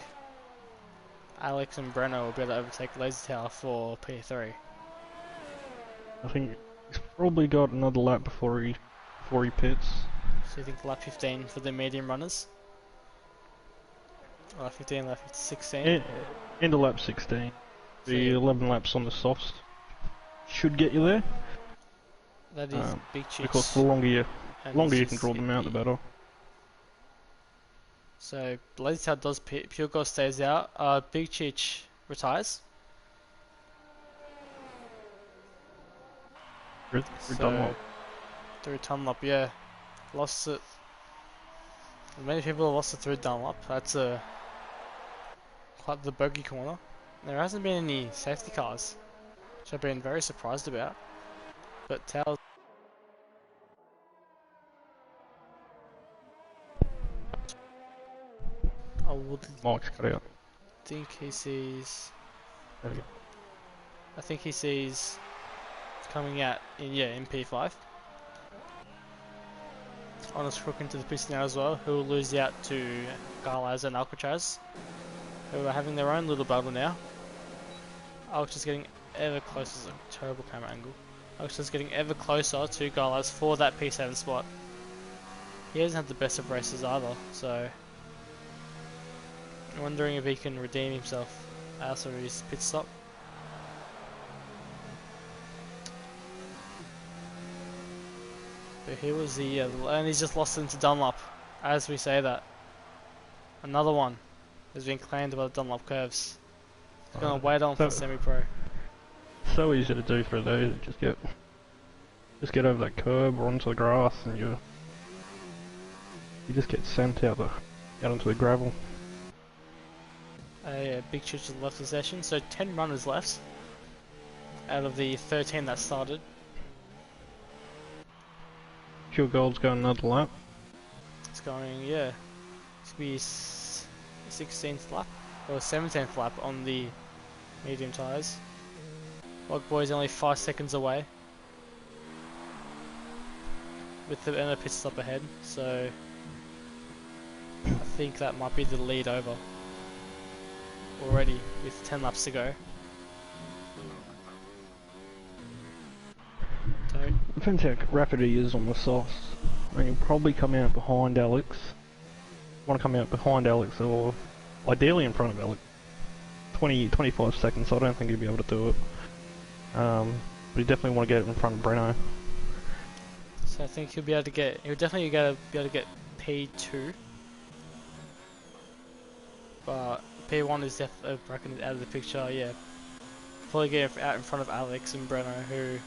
[SPEAKER 2] Alex and Brenner will be able to overtake Lazy Tower for P3.
[SPEAKER 4] I think he's probably got another lap before he pits.
[SPEAKER 2] So you think lap 15 for the medium runners? Lap 15, lap 16?
[SPEAKER 4] End of lap 16.
[SPEAKER 2] So
[SPEAKER 4] The 11 laps on the softs should get you there.
[SPEAKER 2] That is big cheats.
[SPEAKER 4] Because the longer you can draw them out, the better.
[SPEAKER 2] So Lazy Tower does pit, Pure Gold stays out, Big Cheech retires. Through Dunlop, yeah. Lost it. Many people have lost it through Dunlop. That's quite the bogey corner. There hasn't been any safety cars, which I've been very surprised about. But Towers. I would
[SPEAKER 4] Mike's cut out.
[SPEAKER 2] think he sees.
[SPEAKER 4] There we go.
[SPEAKER 2] I think he sees coming out in P5. Honest Crook into the pits now as well, who will lose out to Garlaz and Alcatraz, who are having their own little battle now. Alcatraz getting ever closer. It's a terrible camera angle. Alcatraz getting ever closer to Garlaz for that P7 spot. He hasn't had the best of races either, so I'm wondering if he can redeem himself after his pit stop. But here was the and he's just lost into Dunlop as we say that. Another one has been claimed by the Dunlop curves. He's gonna wait on for semi-pro.
[SPEAKER 4] So easy to do for those. Just get over that curb or onto the grass, and you just get sent out onto the gravel.
[SPEAKER 2] Yeah, Big Church has left the session, so 10 runners left out of the 13 that started.
[SPEAKER 4] Pure Gold's going another lap.
[SPEAKER 2] It's going, yeah, it's going to be 16th lap, or 17th lap on the medium tyres. Wogboy's only 5 seconds away with the end of pit stop ahead, so I think that might be the lead over already with 10 laps to go.
[SPEAKER 4] Depends how rapid he is on the softs. I mean, he'll probably come out behind Alex. Want to come out behind Alex, or ideally in front of Alex. 25 seconds, so I don't think he'll be able to do it. But he definitely want to get it in front of Breno.
[SPEAKER 2] So I think he'll definitely be able to get P2. But P1 is definitely bracketed out of the picture, yeah. Probably get out in front of Alex and Breno, who...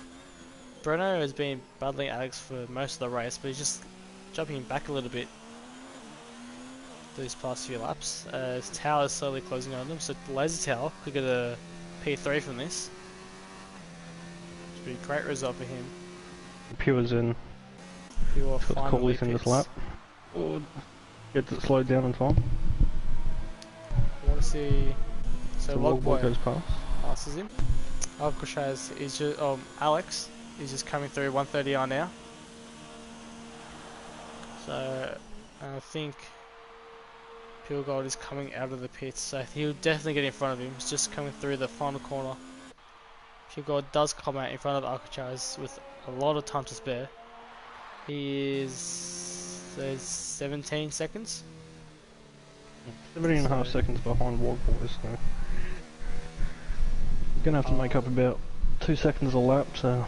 [SPEAKER 2] Breno has been battling Alex for most of the race, but he's just jumping back a little bit these past few laps. His tower is slowly closing on them, so Lazy Tower could get a P3 from this. Which would be a great result for him.
[SPEAKER 4] Pure's in.
[SPEAKER 2] Pure
[SPEAKER 4] finally in this lap. Or gets it slowed down in time.
[SPEAKER 2] I want to see... So Wogboy
[SPEAKER 4] goes past.
[SPEAKER 2] Passes him. Alcatraz is just... Alex is just coming through 130R now. So I think Pure Gold is coming out of the pits, so he'll definitely get in front of him. He's just coming through the final corner. Pure Gold does come out in front of Alcatraz with a lot of time to spare. He is... there's 17 seconds.
[SPEAKER 4] 17.5 seconds behind Wogboy, so you're gonna have to make up about 2 seconds a lap, so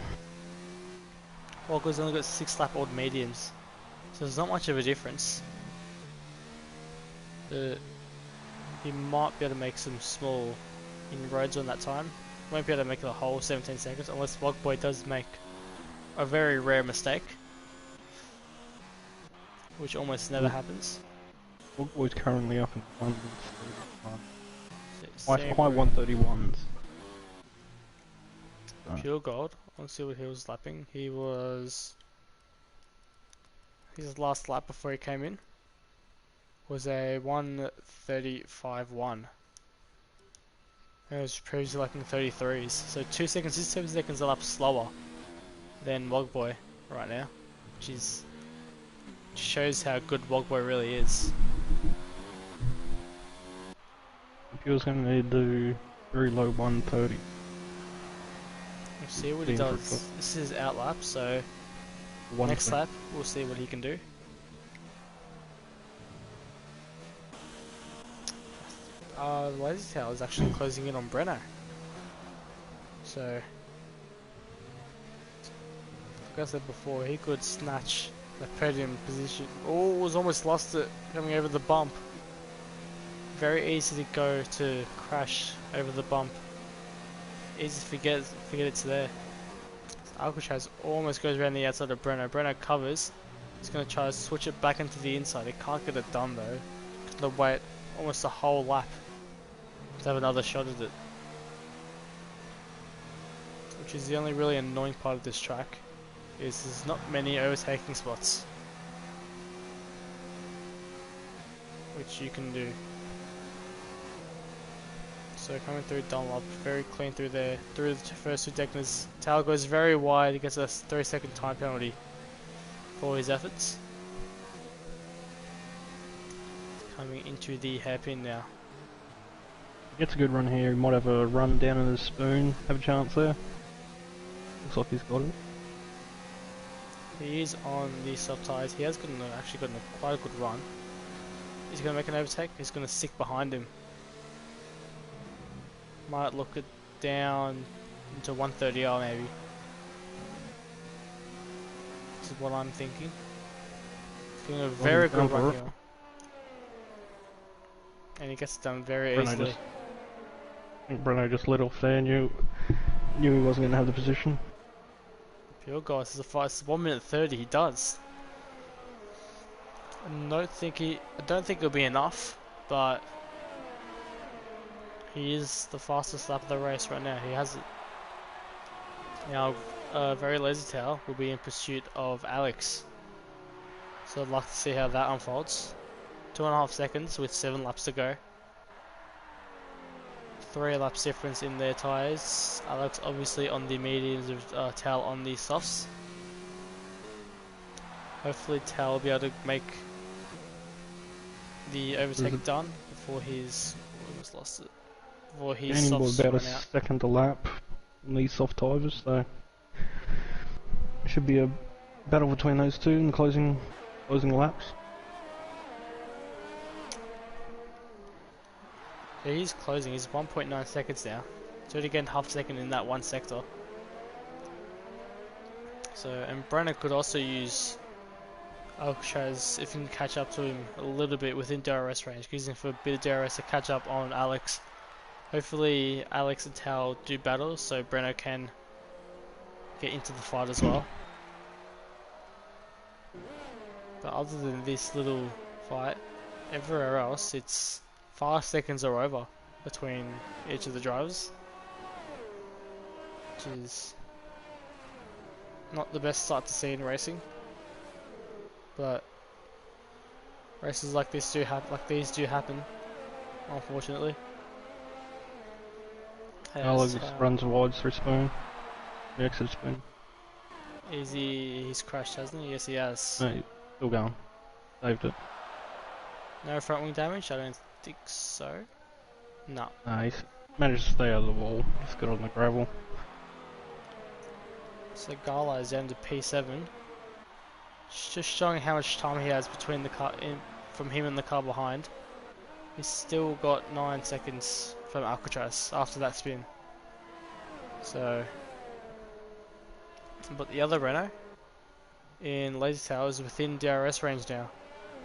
[SPEAKER 2] Walker's only got 6 lap old mediums, so there's not much of a difference. He might be able to make some small inroads on that time. Won't be able to make the whole 17 seconds unless Wogboy does make a very rare mistake, which almost never happens.
[SPEAKER 4] Wogboy's currently up in 131. High 131s.
[SPEAKER 2] Pure gold. Let's see what he was lapping. He was... his last lap before he came in was a 1:35.1. He was previously lapping 33s, so 2 seconds, he's 7 seconds a lap slower than Wogboy right now, which is... shows how good Wogboy really is.
[SPEAKER 4] If he was going to do very low 130.
[SPEAKER 2] We'll see what he does. This is out lap, so next lap we'll see what he can do. Lazy Tail is actually closing in on Brenner. So, like I said before, he could snatch the podium position. Oh, was almost lost it coming over the bump. Very easy to go to crash over the bump. Easy to forget it's there. Alcatraz almost goes around the outside of Brenner. Brenner covers. He's going to try to switch it back into the inside. He can't get it done though. He's going to wait almost a whole lap to have another shot at it. Which is the only really annoying part of this track, is there's not many overtaking spots which you can do. So coming through Dunlop, very clean through there, through the first 2 deckers. Tail goes very wide, he gets a 3-second time penalty for his efforts. Coming into the hairpin now.
[SPEAKER 4] Gets a good run here, he might have a run down in his spoon, have a chance there. Looks like he's got it.
[SPEAKER 2] He is on the soft tyres, he has actually gotten quite a good run. He's going to make an overtake, he's going to stick behind him. Might look it down into 130R maybe. This is what I'm thinking. He's doing a very good run here. And he gets it done very easily.
[SPEAKER 4] I think Bruno just let off there, knew he wasn't going to have the position.
[SPEAKER 2] Pure guys, this is a fight. 1:30. He does. I don't think it'll be enough, but he is the fastest lap of the race right now. He has it. Now, very lazy tail will be in pursuit of Alex. So I'd like to see how that unfolds. 2.5 seconds with 7 laps to go. 3 laps difference in their tyres. Alex obviously on the mediums, with Tal on the softs. Hopefully Tal will be able to make the overtake done before he's almost lost it. Before his softs
[SPEAKER 4] about
[SPEAKER 2] run
[SPEAKER 4] a
[SPEAKER 2] out.
[SPEAKER 4] second a lap on these soft tyres, so should be a battle between those two in closing laps.
[SPEAKER 2] Yeah, he's closing. He's 1.9 seconds now. So it again, half second in that one sector. So, and Brenner could also use Alcatraz if he can catch up to him a little bit within DRS range, using for a bit of DRS to catch up on Alex. Hopefully Alex and Tal do battle so Brenner can get into the fight as well. But other than this little fight, everywhere else it's 5 seconds or over between each of the drivers, which is not the best sight to see in racing. But races like this do happen, unfortunately.
[SPEAKER 4] Alex runs wide through spoon. The exit spoon.
[SPEAKER 2] He's crashed, hasn't he? Yes, he has.
[SPEAKER 4] No, he's still going. Saved it.
[SPEAKER 2] No front wing damage? I don't think so. No.
[SPEAKER 4] He's managed to stay out of the wall. Just got on the gravel.
[SPEAKER 2] So Gala is down to P7. Just showing how much time he has between the car from him and the car behind. He's still got 9 seconds from Alcatraz after that spin. So but the other Renault in Lazy Tower is within DRS range now.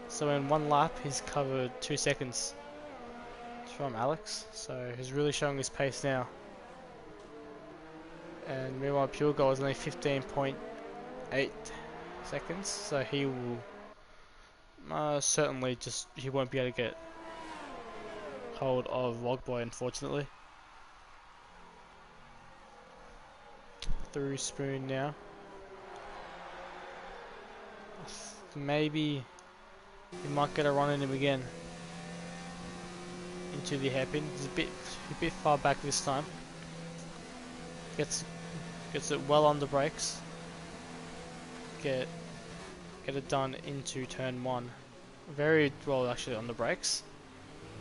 [SPEAKER 2] So in one lap he's covered 2 seconds from Alex, so he's really showing his pace now. And meanwhile Pure Gold is only 15.8 seconds, so he will certainly he won't be able to get hold of Logboy, unfortunately. Through Spoon now. Maybe he might get a run in him again into the hairpin. He's a bit far back this time. Gets it well on the brakes. Get it done into turn 1. Very well actually on the brakes.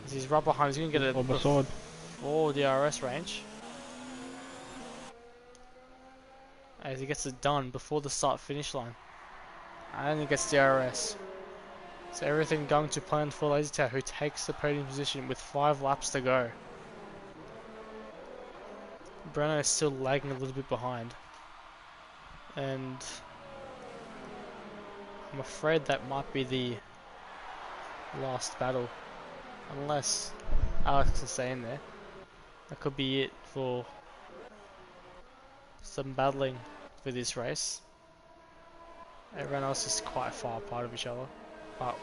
[SPEAKER 2] As he's right behind, he's gonna get it before the DRS range. As he gets it done before the start finish line. And he gets DRS. So everything going to plan for Lazy Tower, who takes the podium position with 5 laps to go. Breno is still lagging a little bit behind. And I'm afraid that might be the last battle. Unless Alex can stay in there. That could be it for some battling for this race. Everyone else is quite far apart of each other. Part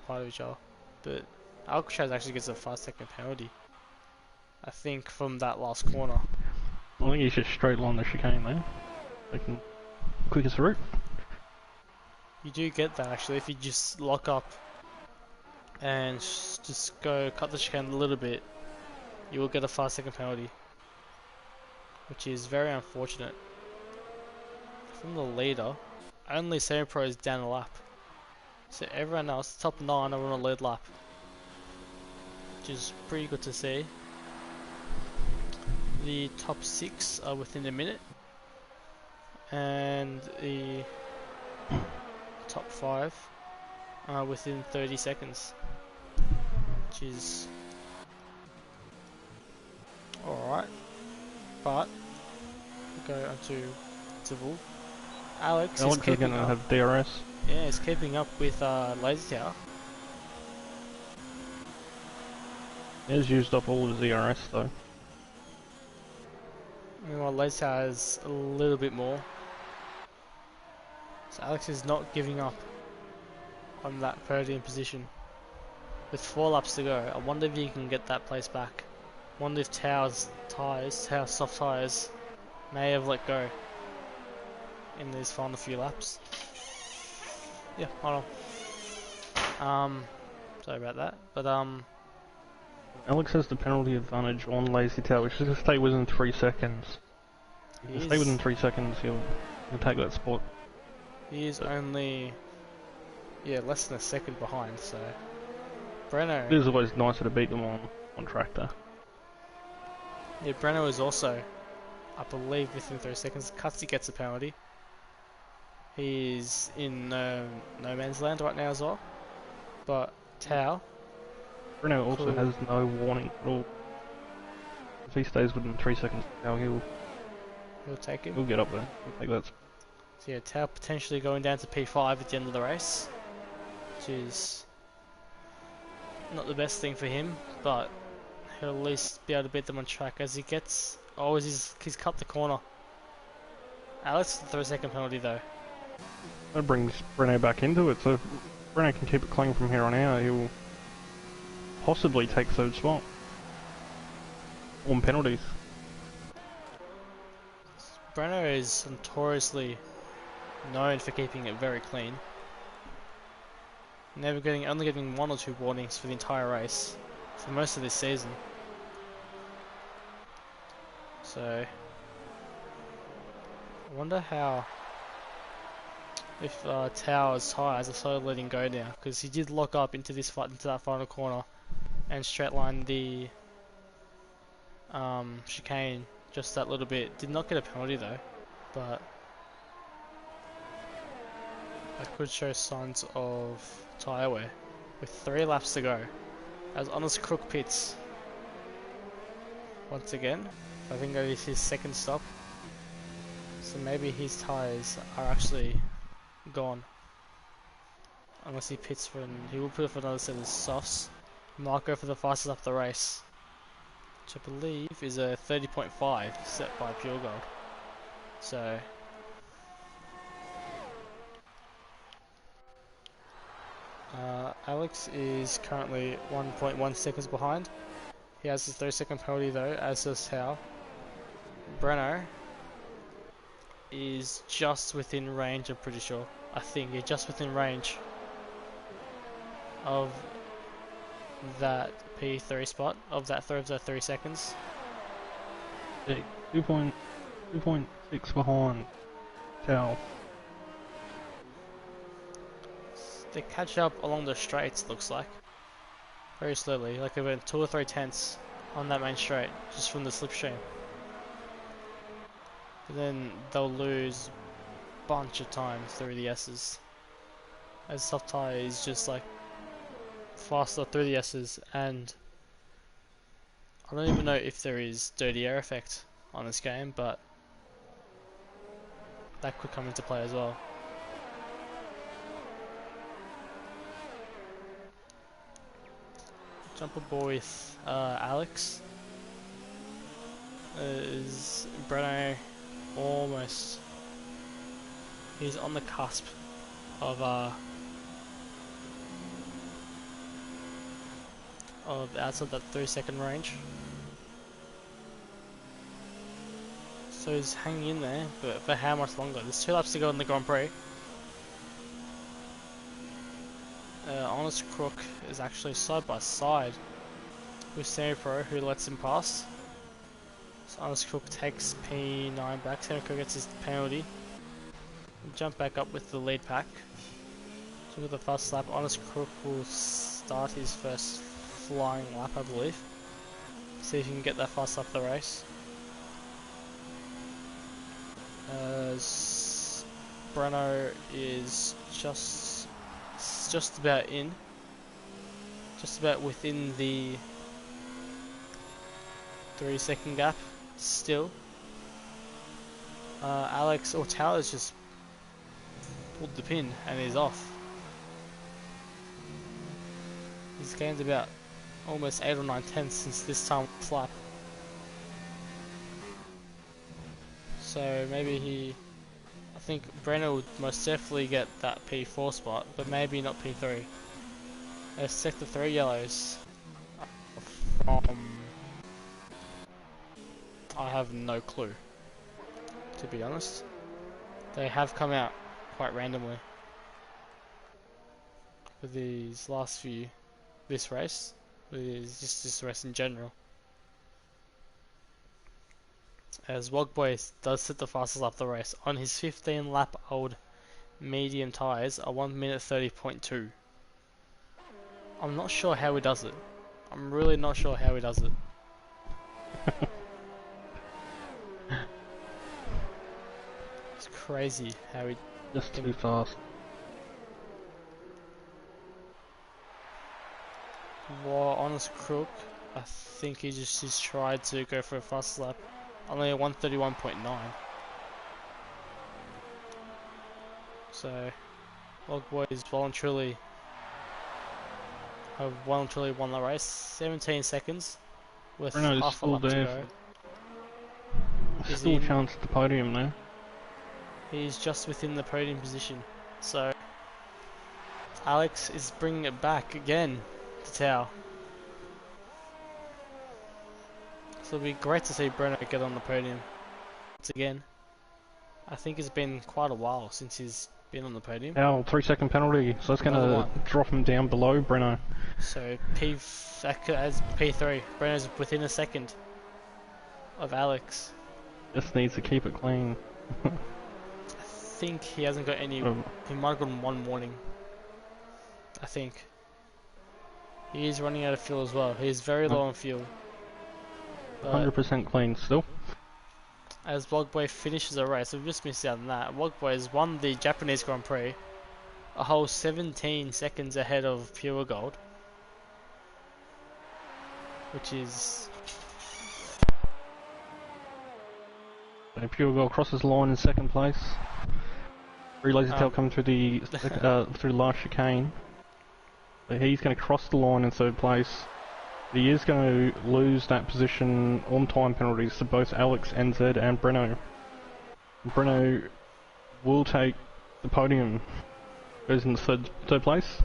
[SPEAKER 2] of each other. But Alcatraz actually gets a 5-second penalty, I think, from that last corner.
[SPEAKER 4] I think he's just straight line the chicane there. Taking quickest route.
[SPEAKER 2] You do get that actually if you just lock up and just go cut the chicane a little bit. You will get a 5-second penalty, which is very unfortunate. From the leader, only Semi-Pro is down a lap. So everyone else, the top 9 are on a lead lap. Which is pretty good to see. The top 6 are within a minute. And the top 5 are within 30 seconds. Which is alright. But go on to interval. Alex is keeping
[SPEAKER 4] gonna
[SPEAKER 2] up.
[SPEAKER 4] have DRS.
[SPEAKER 2] Yeah, he's keeping up with Lazy Tower.
[SPEAKER 4] He's used up all his DRS though.
[SPEAKER 2] Meanwhile, Lazy Tower has a little bit more. So Alex is not giving up on that podium position. With 4 laps to go, I wonder if he can get that place back. I wonder if Tower's soft tyres may have let go in these final few laps. Yeah, hold on. Sorry about that, but
[SPEAKER 4] Alex has the penalty advantage on Lazy Tower, which is to stay within 3 seconds. If you stay within 3 seconds, he'll take that spot.
[SPEAKER 2] He is only less than a second behind, so Breno.
[SPEAKER 4] It is always nicer to beat them on tractor.
[SPEAKER 2] Yeah, Breno is also, I believe, within 3 seconds. Cutsy gets a penalty. He's in no man's land right now as well. But Tao.
[SPEAKER 4] Breno also has no warning at all. If he stays within 3 seconds, now he'll
[SPEAKER 2] take him.
[SPEAKER 4] He'll get up there. He'll take that.
[SPEAKER 2] So yeah, Tao potentially going down to P5 at the end of the race, which is not the best thing for him, but he'll at least be able to beat them on track as he gets. Oh, he's cut the corner. Alex, the 3-second penalty though.
[SPEAKER 4] That brings Breno back into it, so if Breno can keep it clean from here on out, he'll possibly take 3rd spot. On penalties.
[SPEAKER 2] Breno is notoriously known for keeping it very clean. Only getting 1 or 2 warnings for the entire race for most of this season. So I wonder how if Tower's tyres are slowly letting go now, because he did lock up into that final corner and straight line the chicane just that little bit. Did not get a penalty though, but that could show signs of tyre wear with 3 laps to go. As Honest Crook pits once again. I think that is his 2nd stop. So maybe his tyres are actually gone. Unless he pits for he will put it for another set of softs. He might go for the fastest up the race, which I believe is a 30.5 set by Pure Gold. So Alex is currently 1.1 seconds behind. He has his 3-second penalty though, as does Tao. Breno is just within range, I'm pretty sure. I think he's just within range of that P3 spot, of that 3 seconds.
[SPEAKER 4] 2.6 behind Tao.
[SPEAKER 2] They catch up along the straights, looks like. Very slowly, like about 2 or 3 tenths on that main straight, just from the slipstream. But then they'll lose a bunch of times through the S's. As soft tyre is just like faster through the S's, and I don't even know if there is dirty air effect on this game, but that could come into play as well. Jump aboard with Alex. Is Breno almost? He's on the cusp of outside that 3-second range. So he's hanging in there, but for how much longer? There's 2 laps to go in the Grand Prix. Honest Crook is actually side by side with Semi Pro, who lets him pass. So Honest Crook takes P9 back. Semi Pro gets his penalty. Jump back up with the lead pack. So with the fast lap, Honest Crook will start his first flying lap, I believe. See if he can get that fast up the race. Breno is just about in, just about within the 3-second gap still. Alex or Towers just pulled the pin and is off. He's gained about almost 8 or 9 tenths since this time lap. So maybe I think Brenner would most definitely get that P4 spot, but maybe not P3. Sector 3 yellows from... I have no clue, to be honest. They have come out quite randomly for these last few, this race, just this race in general. As Wogboy does sit the fastest lap of the race on his 15 lap old medium tyres, a 1 minute 30.2. I'm not sure how he does it. I'm really not sure how he does it. It's crazy how he...
[SPEAKER 4] Just too fast.
[SPEAKER 2] Well, Honest Crook, I think he's tried to go for a fast lap. Only a 131.9. So, Logboy is well and truly won the race. 17 seconds with half a lap to go.
[SPEAKER 4] He's still a chance at the podium now.
[SPEAKER 2] He's just within the podium position. So, Alex is bringing it back again to Tao. So it'll be great to see Breno get on the podium once again. I think it's been quite a while since he's been on the podium.
[SPEAKER 4] Our 3-second penalty, so that's going to drop him down below Breno.
[SPEAKER 2] So as P3, Breno's within a second of Alex.
[SPEAKER 4] Just needs to keep it clean.
[SPEAKER 2] I think he hasn't got any. He might have gotten one warning. I think he is running out of fuel as well. He is very low on fuel.
[SPEAKER 4] 100% clean still.
[SPEAKER 2] As Wogboy finishes a race, we've just missed out on that. Wogboy has won the Japanese Grand Prix, a whole 17 seconds ahead of Pure Gold, which is
[SPEAKER 4] So Pure Gold crosses the line in second place. Relays tail coming through the through the last chicane. So he's going to cross the line in third place. He is going to lose that position on time penalties to both Alex, NZ and Breno. Breno will take the podium. Goes in the third place.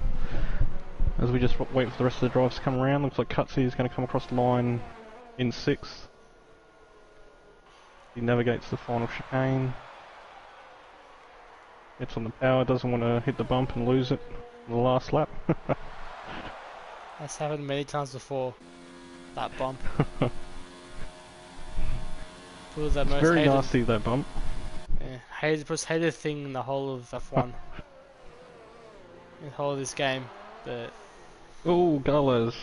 [SPEAKER 4] As we just wait for the rest of the drives to come around, looks like Cutsy is going to come across the line in 6th. He navigates the final chicane. Gets on the power, doesn't want to hit the bump and lose it in the last lap.
[SPEAKER 2] That's happened many times before. That bump. It's
[SPEAKER 4] very nasty, that bump.
[SPEAKER 2] Yeah, most hated thing in the whole of F1. In the whole of this game. But
[SPEAKER 4] oh, Galez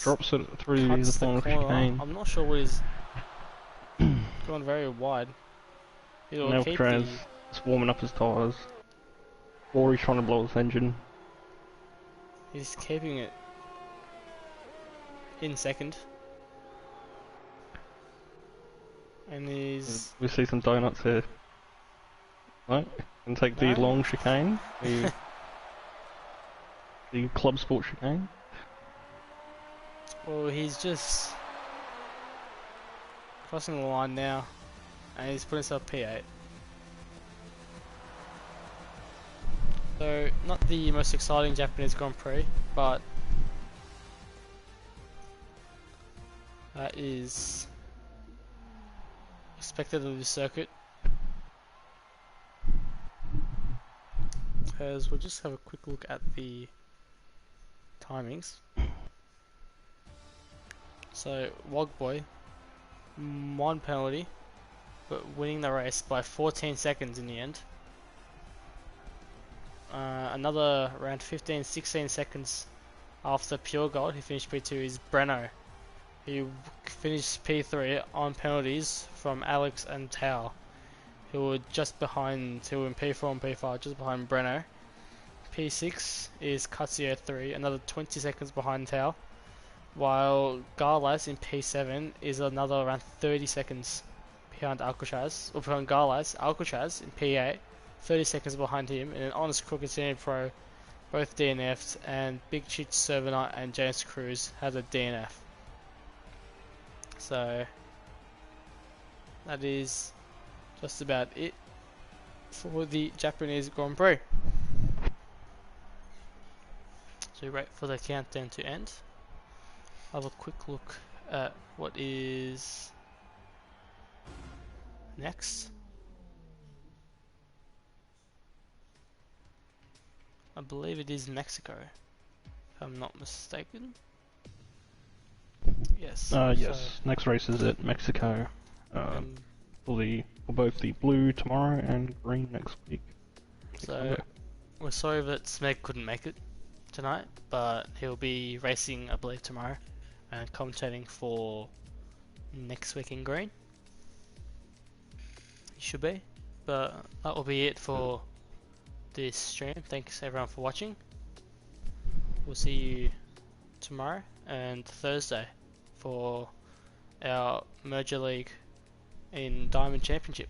[SPEAKER 4] drops it through the final chicane.
[SPEAKER 2] I'm not sure what he's going very wide.
[SPEAKER 4] Now Traz is warming up his tyres. Or he's trying to blow his engine.
[SPEAKER 2] He's keeping it in second. And he's...
[SPEAKER 4] We see some donuts here. Right, and take the long chicane. The club sport chicane.
[SPEAKER 2] Well, he's just crossing the line now, and he's putting himself P8. So, not the most exciting Japanese Grand Prix, but that is expected of the circuit. As we'll just have a quick look at the timings. So Wogboy, 1 penalty, but winning the race by 14 seconds in the end. Another around 15-16 seconds after Pure Gold, he finished P2, is Breno, who finished P3 on penalties from Alex and Tao, who were just behind, who were in P4 and P5, just behind Breno. P6 is Katsuya 3, another 20 seconds behind Tao, while Garlas in P7 is another around 30 seconds behind Alcatraz, or behind Garlas. Alcatraz in P8, 30 seconds behind him, and an Honest Crooked Senior Pro, both DNF'd, and Big Chich Servanite and James Cruz had a DNF. So that is just about it for the Japanese Grand Prix. So wait for the countdown to end. Have a quick look at what is next. I believe it is Mexico, if I'm not mistaken. Yes.
[SPEAKER 4] Yes. So next race is at Mexico. For both the blue tomorrow and green next week.
[SPEAKER 2] So we're sorry that Smeg couldn't make it tonight, but he'll be racing, I believe, tomorrow and commentating for next week in green. He should be. But that will be it for this stream. Thanks everyone for watching. We'll see you tomorrow and Thursday for our Merger League in Diamond Championship.